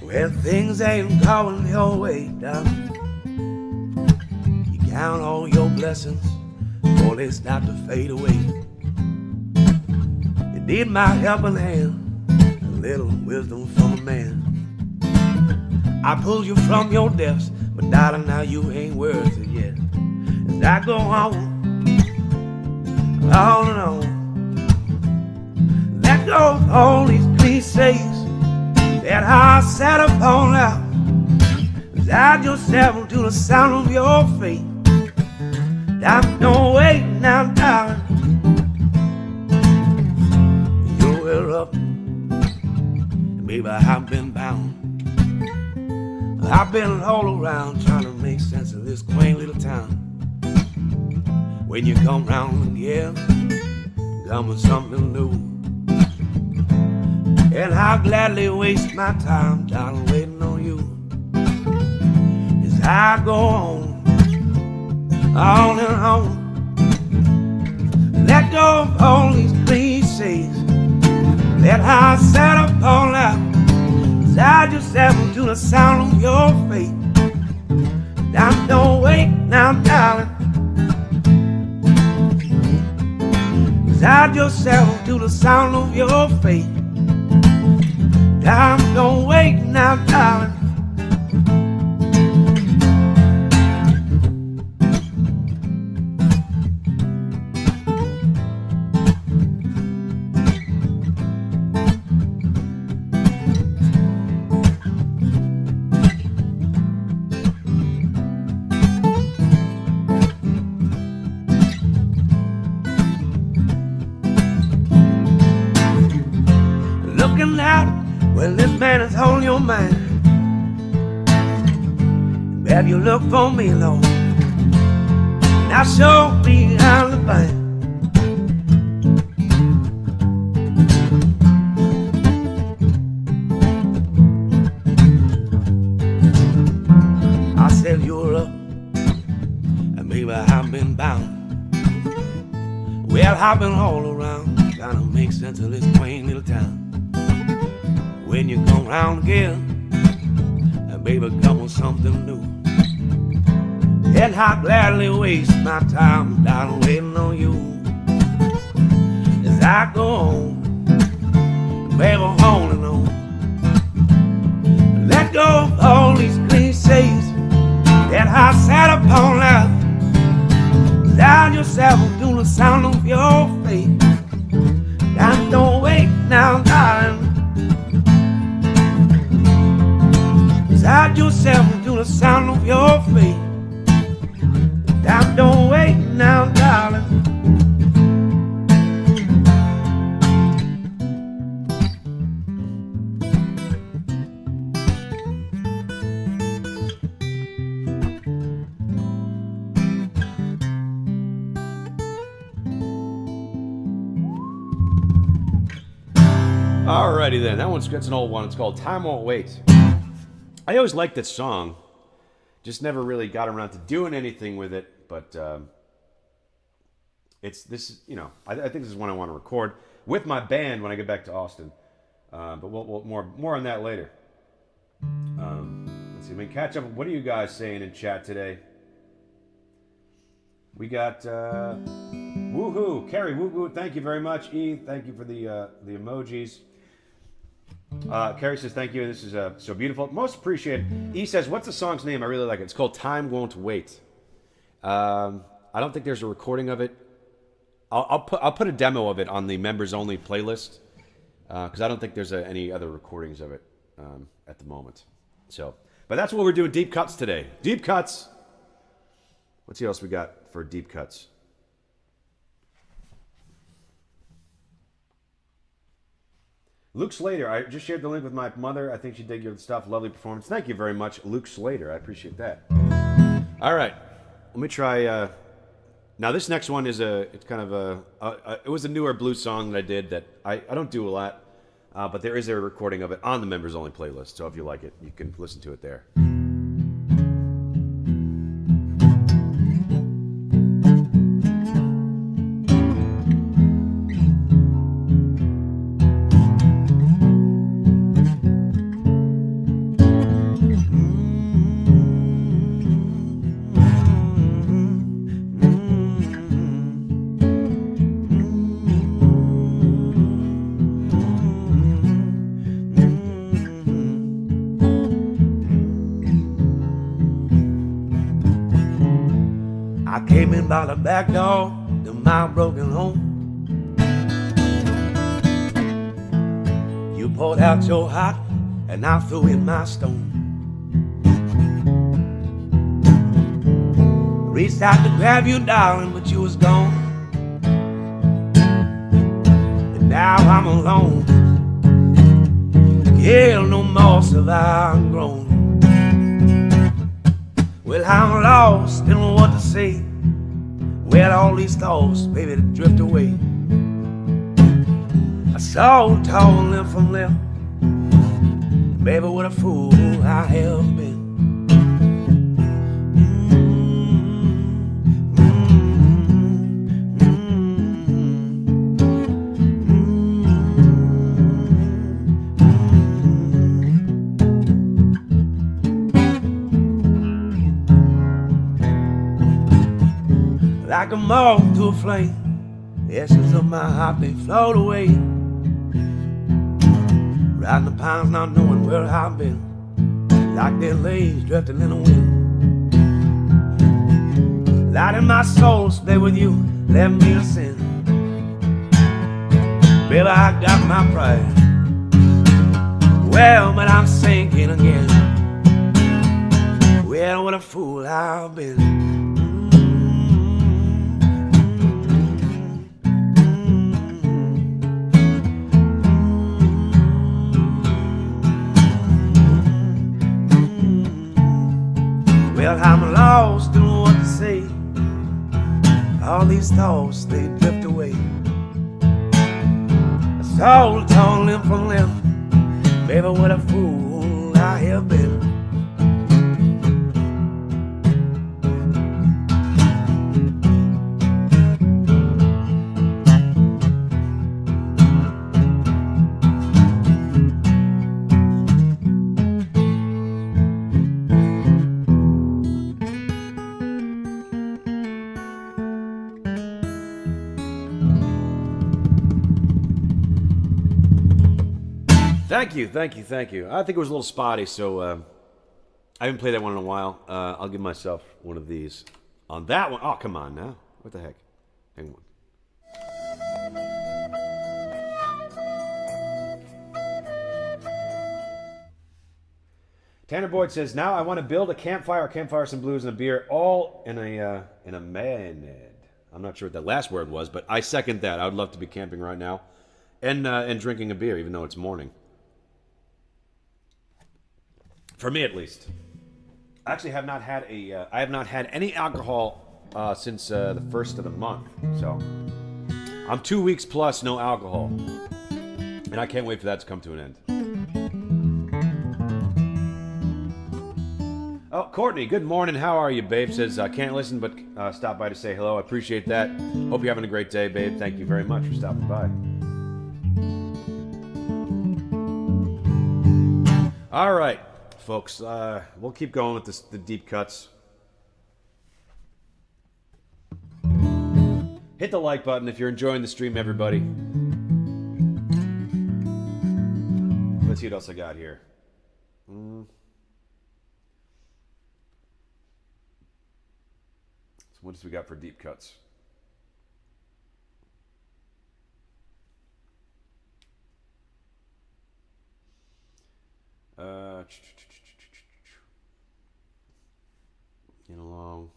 When things ain't going your way down, you count all your blessings before they start to fade away. You need my helping hand, a little wisdom from a man. I pulled you from your depths, but darling, now you ain't worth it yet. As I go on and on, let go of all these cliches that I sat upon now. Guide yourself to the sound of your feet. Time don't wait now, darling. You're up, and baby, I've been bound. I've been all around trying to make sense of this quaint little town. When you come round again, come with something new. And I'll gladly waste my time, darling, waiting on you. As I go on and on. Let go of all these cliches that I sat upon now. Guide yourself to the sound of your feet. Now don't wait now, darling. Guide yourself to the sound of your feet. Time don't wait now, darling. Looking out when this man is holding your mind. Have you look for me, Lord? Now show me how to find. I said you're up, and maybe I've been bound. Well, I've been all around trying to make sense of this quaint little town. When you come round again, and baby, come with something new. And I'll gladly waste my time down waiting on you. As I go on, baby, on and on. Let go of all these cliches that I sat upon now. Guide yourself to the sound of your feet. Now don't wait now, darling. Guide yourself to the sound of your feet. Now don't wait now, darling. Alrighty then, that's an old one. It's called Time Won't Wait. I always liked that song, just never really got around to doing anything with it, but it's this. I think this is one I want to record with my band when I get back to Austin. But we'll more on that later. Let's see. We can catch up. What are you guys saying in chat today? We got woohoo, Carrie, woohoo. Thank you very much, E. Thank you for the emojis. Carrie says thank you. This is so beautiful. Most appreciated. E says, what's the song's name? I really like it. It's called Time Won't Wait. I don't think there's a recording of it. I'll put a demo of it on the members only playlist because I don't think there's any other recordings of it at the moment. So, but that's what we're doing. Deep cuts today. Deep cuts. Let's see what else we got for deep cuts. Luke Slater, I just shared the link with my mother. I think she did your stuff. Lovely performance. Thank you very much, Luke Slater. I appreciate that. All right, let me try. Now this next one is it's kind of it was a newer blues song that I did that I don't do a lot, but there is a recording of it on the members only playlist. So if you like it, you can listen to it there. By the back door to my broken home, you poured out your heart and I threw in my stone. Reached out to grab you, darling, but you was gone. And now I'm alone. Yeah, no more survive grown. Well, I'm lost, don't know what to say. Where'd all these thoughts, baby, to drift away? I saw tall limb from limb. Baby, what a fool I have been. Like a moth to a flame, the ashes of my heart, they float away. Riding the pines, not knowing where I've been. Like dead leaves drifting in the wind. Light in my soul, stay with you, let me ascend. Baby, I got my pride. Well, but I'm sinking again. Well, what a fool I've been. Well, I'm lost, don't know what to say. All these thoughts, they drift away. I saw the tall limb from limb. Baby, what a fool I have been. Thank you. I think it was a little spotty, so I haven't played that one in a while. I'll give myself one of these on that one. Oh, come on now. What the heck? Hang on. Tanner Boyd says, now I want to build a campfire, some blues, and a beer, all in a maned. I'm not sure what that last word was, but I second that. I would love to be camping right now and drinking a beer, even though it's morning. For me, at least. I actually have not had I have not had any alcohol since the first of the month. So I'm 2 weeks plus no alcohol, and I can't wait for that to come to an end. Oh, Courtney, good morning. How are you, babe? Says, can't listen, but stop by to say hello. I appreciate that. Hope you're having a great day, babe. Thank you very much for stopping by. All right, folks. We'll keep going with the deep cuts. Hit the like button if you're enjoying the stream, everybody. Let's see what else I got here. So what else we got for deep cuts? Get along.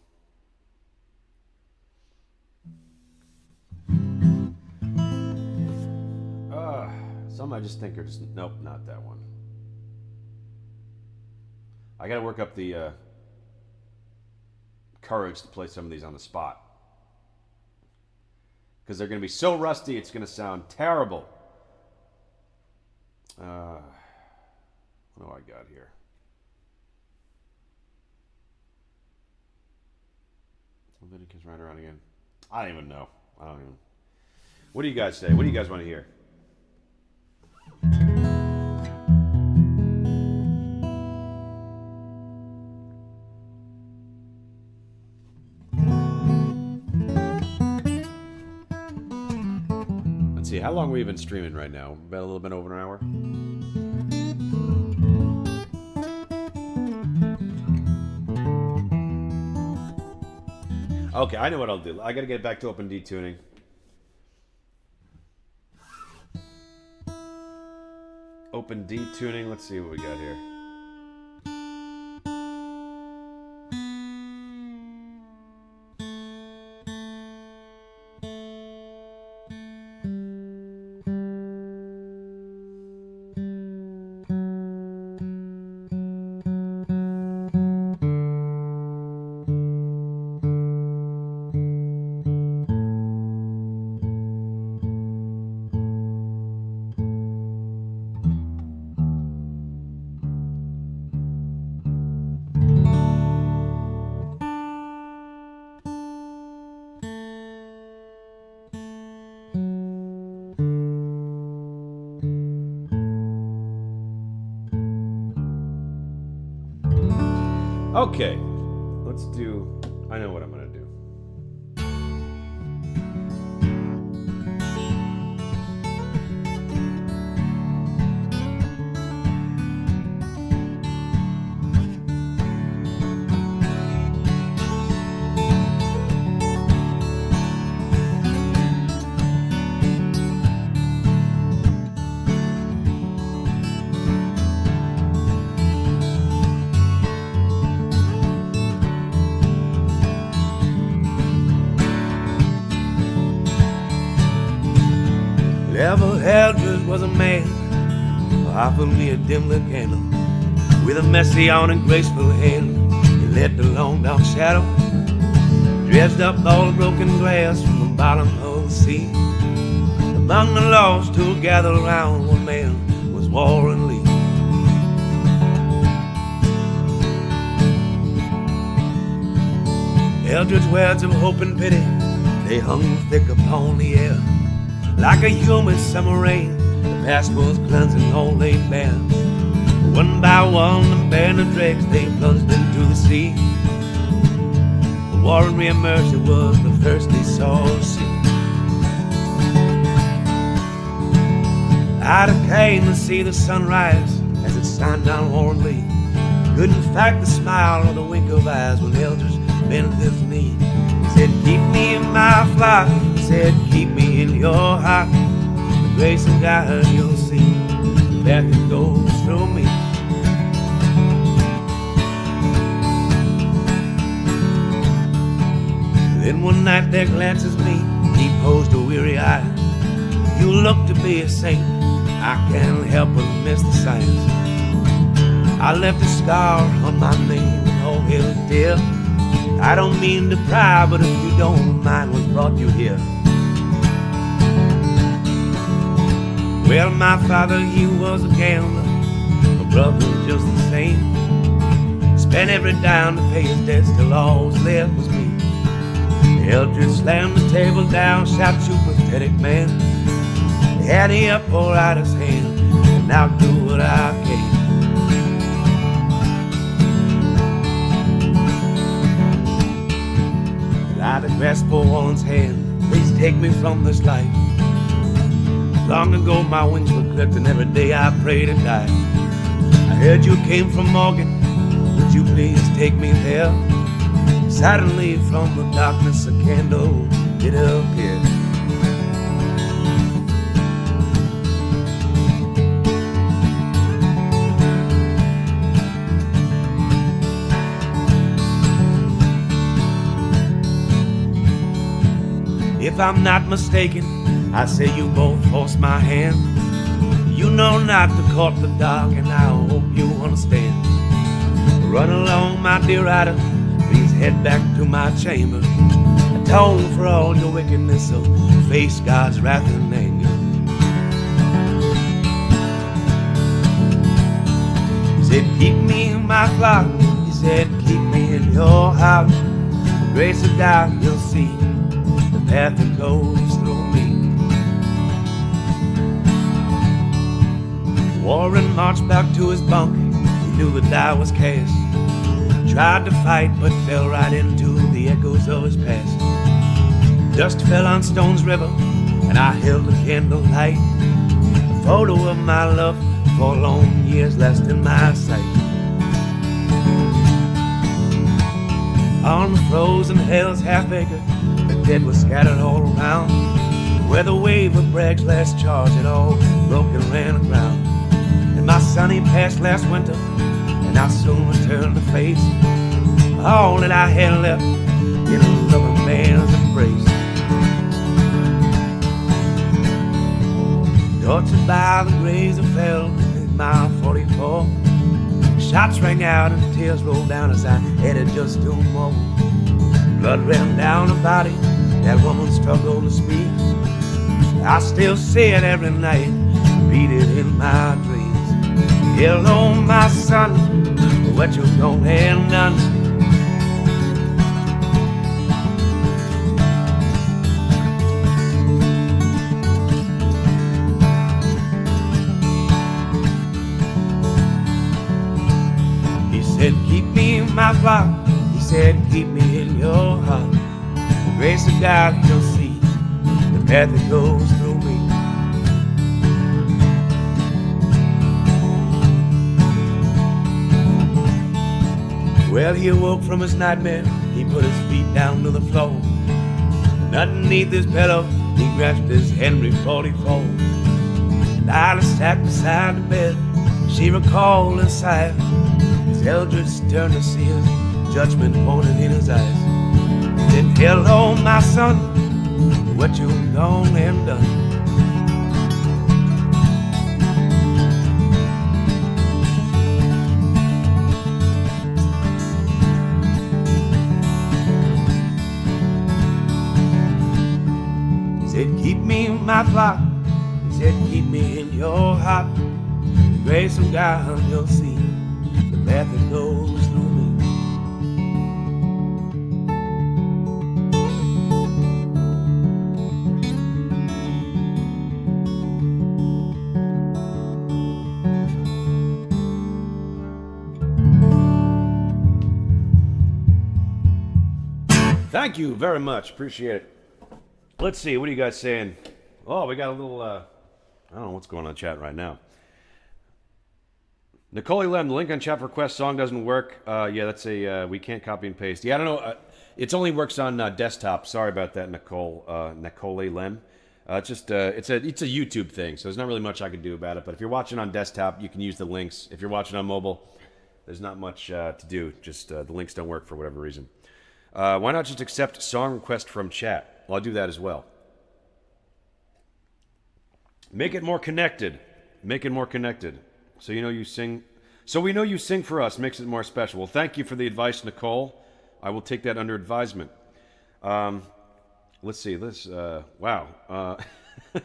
Some I just think are just, nope, not that one. I got to work up the courage to play some of these on the spot. Because they're going to be so rusty, it's going to sound terrible. What do I got here? Leviticus right around again. I don't even know. What do you guys say? What do you guys want to hear? Let's see, how long have we been streaming right now? About a little bit over an hour? Okay, I know what I'll do. I gotta get back to open D tuning. Open D tuning. Let's see what we got here. Okay, let's do, I know what I'm going to do. Eldridge was a man who offered me a dim lit candle with a messy on and graceful hand. He led the long dark shadow, dredged up all the broken glass from the bottom of the sea. Among the lost who gathered around, one man was Warren Lee. Eldridge's words of hope and pity, they hung thick upon the air. Like a humid summer rain, the past was cleansing all laid bare. One by one, the band of dregs, they plunged into the sea. When Warren re-emerged, it was the first they saw the sea. I'd have came to see the sunrise as it shined down Warren Lee. Couldn't fight the smile or the wink of eyes when Eldridge bent his knee. He said, keep me in my flock. He said, keep me in your heart. The grace of God you'll see, the path that goes through me. Then one night their glances meet, he posed a weary eye. You look to be a saint, I can't help but miss the signs. I left a scar on my name, oh hell dear. I don't mean to pry, but if you don't mind what brought you here. Well, my father, he was a gambler, my brother just the same. Spent every dime to pay his debt, still all was left was me. Eldridge slammed the table down, shot you pathetic man. Had he up, pour out his hand, and I'll do what I can. I grasp poor woman's hand, please take me from this life. Long ago my wings were clipped and every day I pray to die. I heard you came from Morgan, would you please take me there? Suddenly from the darkness a candle it appeared. If I'm not mistaken, I say you both forced my hand. You know not to court the dark, and I hope you understand. Run along, my dear rider, please head back to my chamber. Atone for all your wickedness, so face God's wrath and anger. He said, keep me in my flock. He said, keep me in your house. The grace of God you'll see, the path that goes through me. Warren marched back to his bunk. He knew the die was cast. Tried to fight but fell right into the echoes of his past. Dust fell on Stone's River and I held a candle light. A photo of my love for long years last in my sight. On the frozen Hell's half acre, the dead were scattered all around. Where the wave of Bragg's last charge had all broke and ran aground. And my sonny passed last winter, and I soon returned to face all that I had left in a loving man's embrace. Tortured by the graves that fell in mile 44, shots rang out and tears rolled down as I headed just to more. Blood ran down her body, that woman struggled to speak. I still see it every night, read it in my dreams. Hello, my son, what you gone and done? He said, keep me in my flock. He said, keep me in your heart. The grace of God you'll see, the path that goes through me. Well, he awoke from his nightmare. He put his feet down to the floor. And underneath his pillow, he grasped his Henry 44. And Alice sat beside the bed. She recalled and sighed as Eldridge turned to see his judgment pointed in his eyes. Then, hello, my son, what you gone and done? He said, keep me in my flock. He said, keep me in your heart. The grace of God you'll see, the path that goes through me. Thank you very much. Appreciate it. Let's see. What are you guys saying? Oh, we got a little, I don't know what's going on in chat right now. Nicole Lem, the link on chat for request song doesn't work. Yeah, that's a, we can't copy and paste. Yeah, I don't know. It only works on desktop. Sorry about that, Nicole Lem. It's just, it's a YouTube thing, so there's not really much I can do about it. But if you're watching on desktop, you can use the links. If you're watching on mobile, there's not much to do. Just the links don't work for whatever reason. Why not just accept song request from chat? Well, I'll do that as well. Make it more connected. Make it more connected. So you know you sing. So we know you sing for us. Makes it more special. Well, thank you for the advice, Nicole. I will take that under advisement. Let's see. Wow.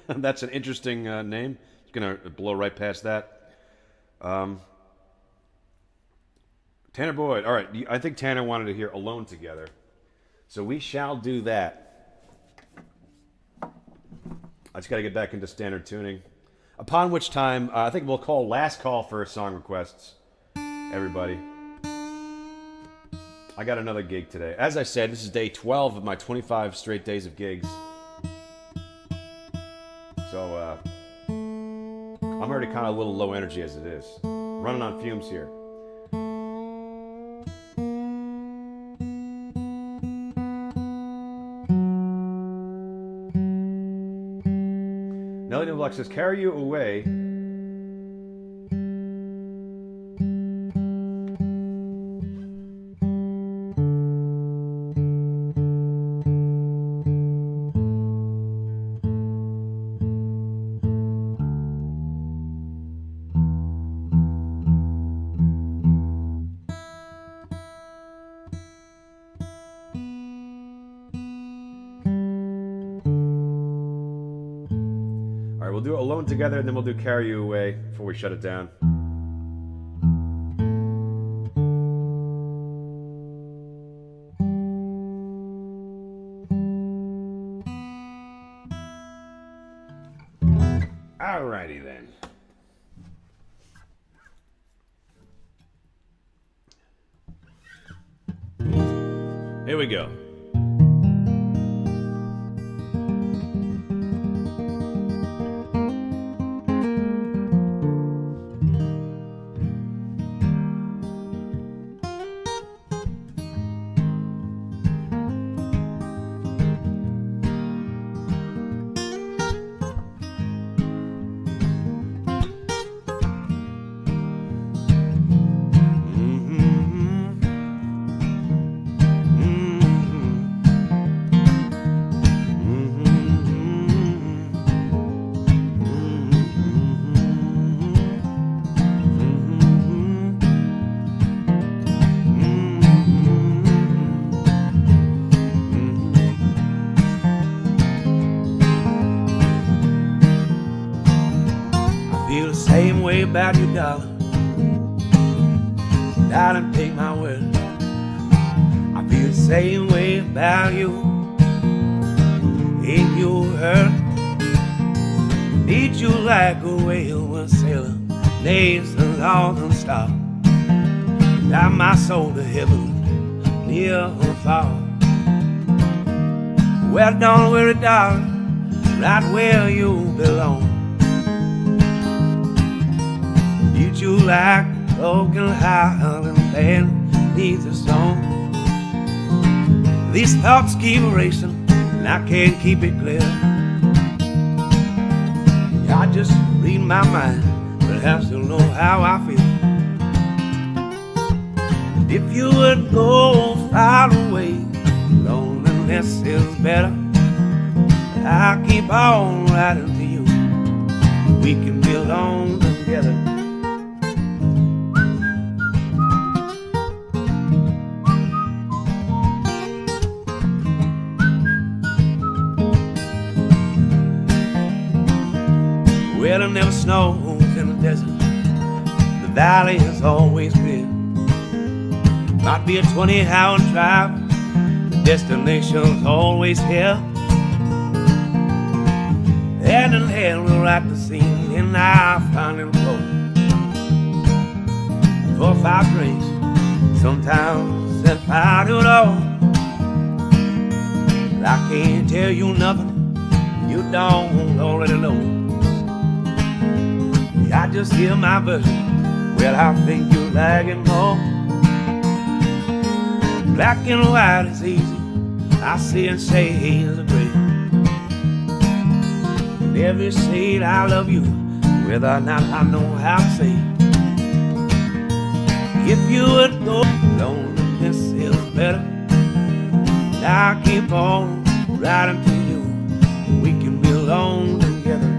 That's an interesting name. It's going to blow right past that. Tanner Boyd. All right, I think Tanner wanted to hear Alone Together. So we shall do that. I just got to get back into standard tuning. Upon which time, I think we'll call last call for song requests. Everybody. I got another gig today. As I said, this is day 12 of my 25 straight days of gigs. So, I'm already kind of a little low energy as it is. Running on fumes here. Nelly Nibluck says, carry you away. We'll do Alone Together, and then we'll do Carry You Away before we shut it down. Alrighty then. Here we go. Same way about you, darling. Darling, take my word. I feel the same way about you. Ain't you hurt? Need you like a whale was sailing, names the northern star. Down my soul to heaven, near or far. Well, don't worry, darling, right where you belong. Need you like a broken Highland band needs a song. These thoughts keep racing, and I can't keep it clear. I just read my mind, but I still know how I feel. If you would go far away, loneliness is better. I keep on writing to you, we can be alone together. Well, it never snows in the desert. The valley is always clear. Might be a 20-hour drive. The destination's always here. Hand in hand, we'll write the scene in our final quote. 4 or 5 drinks, sometimes set fire to it all. But I can't tell you nothing you don't already know. I just hear my version. Well, I think you're lagging more. Black and white is easy, I see in shades of gray. In every shade I love you, whether or not I know how to say. If you would go, loneliness is better. I keep on writing to you, we can be alone together.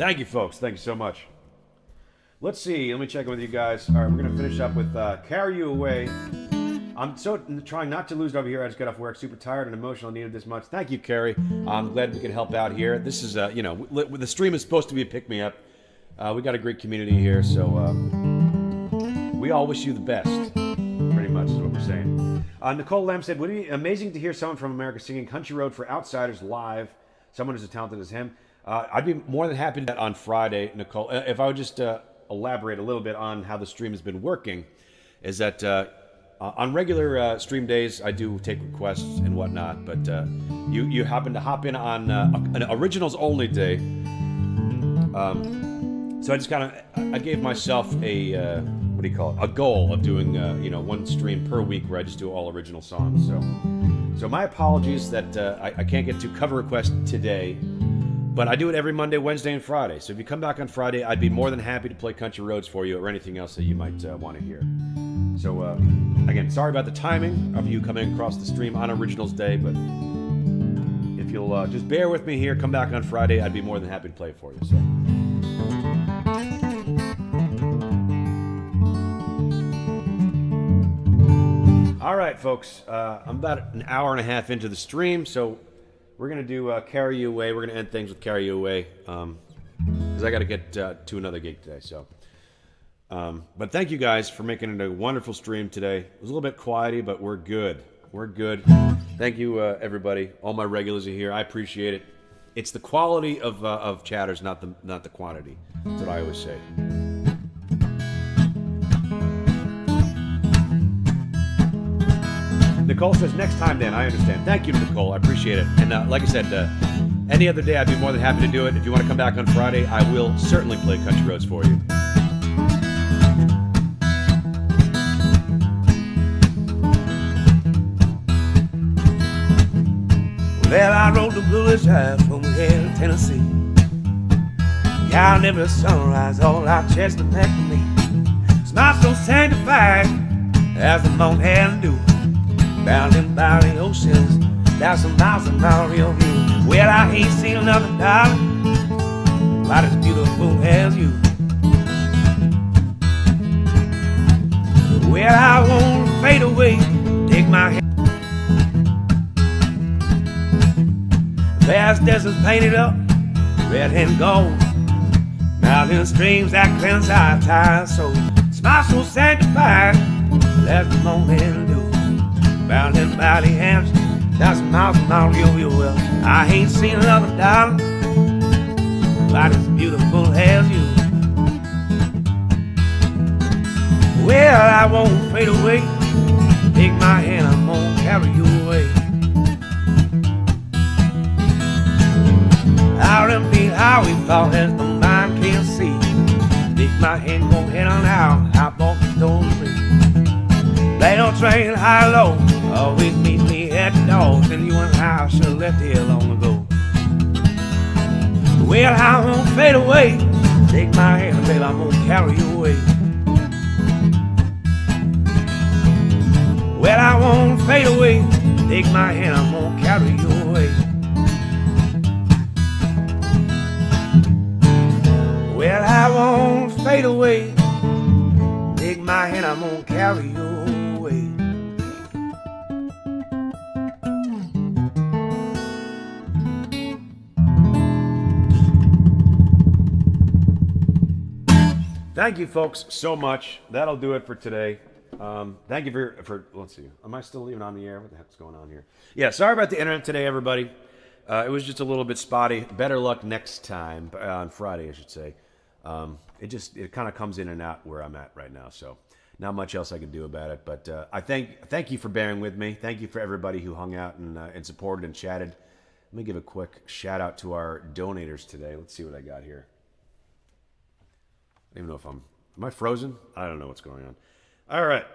Thank you, folks. Thank you so much. Let's see. Let me check in with you guys. All right, we're going to finish up with Carry You Away. I'm so trying not to lose it over here. I just got off work, super tired and emotional. I needed this much. Thank you, Carrie. I'm glad we could help out here. This is, the stream is supposed to be a pick-me-up. We got a great community here, so we all wish you the best. Pretty much is what we're saying. Nicole Lamb said, would it be amazing to hear someone from America singing Country Road for Outsiders live, someone as talented as him? I'd be more than happy to do that on Friday, Nicole. If I would just elaborate a little bit on how the stream has been working, is that on regular stream days, I do take requests and whatnot, but you happen to hop in on an originals only day. So I just I gave myself a, what do you call it? A goal of doing, one stream per week where I just do all original songs. So my apologies that I can't get to cover requests today, but I do it every Monday, Wednesday, and Friday. So if you come back on Friday, I'd be more than happy to play Country Roads for you or anything else that you might want to hear. So, again, sorry about the timing of you coming across the stream on Originals Day, but if you'll just bear with me here, come back on Friday, I'd be more than happy to play it for you. So. All right, folks, I'm about an hour and a half into the stream, so we're going to do Carry You Away. We're going to end things with Carry You Away, because I got to get to another gig today, so. But thank you guys for making it a wonderful stream today. It was a little bit quiety, but we're good. We're good. Thank you, everybody. All my regulars are here. I appreciate it. It's the quality of chatters, not the quantity. That's what I always say. Nicole says, next time then. I understand. Thank you, Nicole. I appreciate it. And like I said, any other day I'd be more than happy to do it. If you want to come back on Friday, I will certainly play Country Roads for you. Well, I rode the bluish house from here to Tennessee. Yeah, I never sunrise, all our chest to neck to me. Smile so sanctified as the Montana dew. Bounding by the oceans, thousand miles and miles real view. Well, I ain't seen another darling quite as beautiful as you. Well, I won't fade away, take my hand. Vast deserts painted up, red and gold. Mountain streams that cleanse our tired soul. Smile so sanctified, as the Montana dew. Bounding by the amps, thousand miles and miles real well. I ain't seen another darling quite as beautiful as you. Well, I won't fade away, take my hand, I'm gonna carry you away. R&B how we fought as the mind can't see. Take my hand, go head on out off the door free. Play no train high low, always meet me at the door. And you and I should've left here long ago. Well, I won't fade away, take my hand, baby, I'm gonna carry you away. Well, I won't fade away, take my hand, I'm gonna carry you away. Well, I won't fade away, take my hand, I'm gonna carry you away. Thank you, folks, so much. That'll do it for today. Thank you for, let's see, am I still even on the air? What the heck's going on here? Yeah, sorry about the internet today, everybody. It was just a little bit spotty. Better luck next time, on Friday, I should say. It kind of comes in and out where I'm at right now, so not much else I can do about it. But I thank you for bearing with me. Thank you for everybody who hung out and supported and chatted. Let me give a quick shout out to our donators today. Let's see what I got here. I don't even know if am I frozen? I don't know what's going on. All right,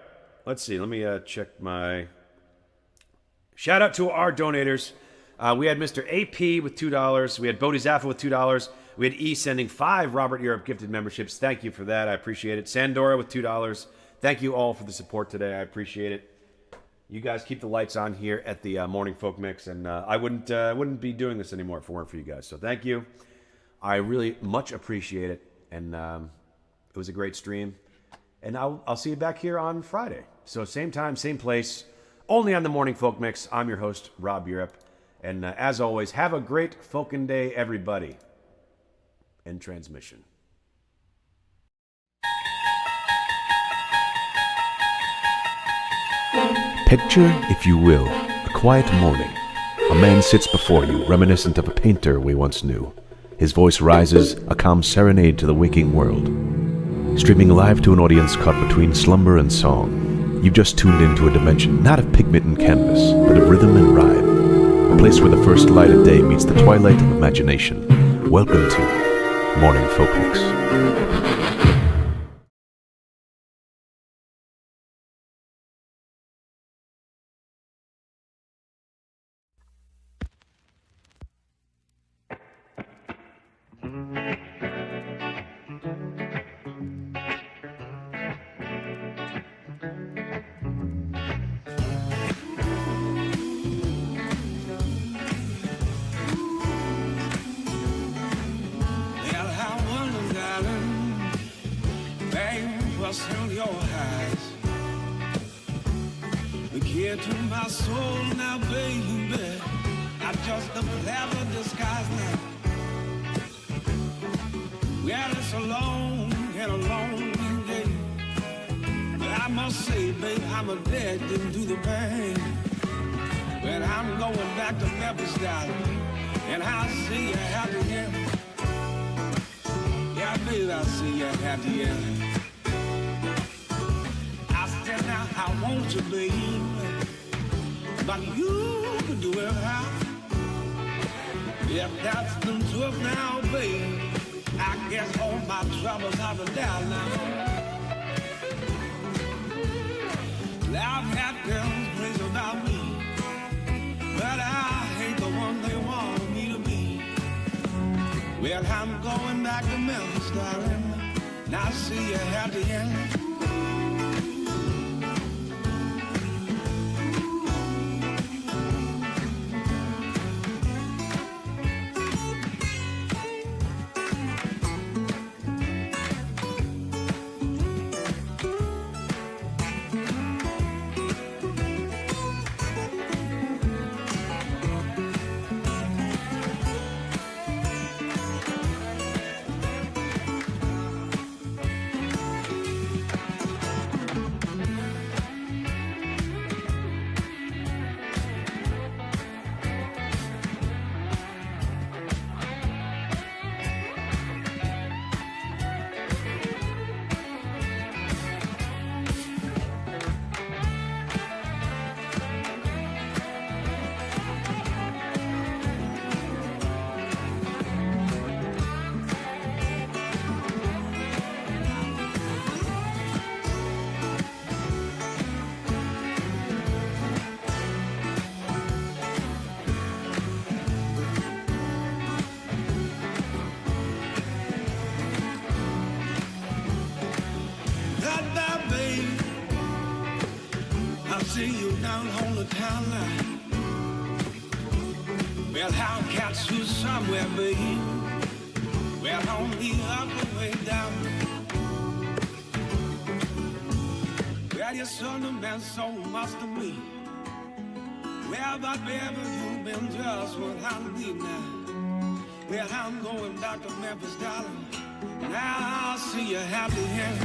let's see. Let me check my shout out to our donators. We had Mr. AP with $2. We had Bodhi Zaffa with $2. We had E sending 5 Robert Europe gifted memberships. Thank you for that. I appreciate it. Sandora with $2. Thank you all for the support today. I appreciate it. You guys keep the lights on here at the Morning Folk Mix, and I wouldn't be doing this anymore if it weren't for you guys. So thank you. I really much appreciate it, and it was a great stream. And I'll see you back here on Friday. So same time, same place, only on the Morning Folk Mix. I'm your host, Rob Europe. And as always, have a great Folkin' Day, everybody. End transmission. Picture, if you will, a quiet morning. A man sits before you, reminiscent of a painter we once knew. His voice rises, a calm serenade to the waking world. Streaming live to an audience caught between slumber and song. You've just tuned into a dimension not of pigment and canvas, but of rhythm and rhyme. A place where the first light of day meets the twilight of imagination. Welcome to Morning Folk Mix. In your eyes, the key to my soul now, baby. I'm just a clever disguise now. Well, it's a long and a long day, but I must say, babe, I'm addicted to the pain. But I'm going back to Memphis, darling, and I'll see you happy again. Yeah, baby, I'll see you happy again. Now I want you, baby, but you can do it how. If that's the truth now, baby, I guess all my troubles have been down now. I've had girls crazy about me, but I ain't the one they want me to be. Well, I'm going back to Memphis, darling. Now see you happy again. See you down on the town line. Well, how catch you somewhere, baby? Well, on the other way down. Well, your son have been so much to me. Well, but baby, you've been just what I need now. Well, I'm going back to Memphis, darling. Now I'll see you happy here.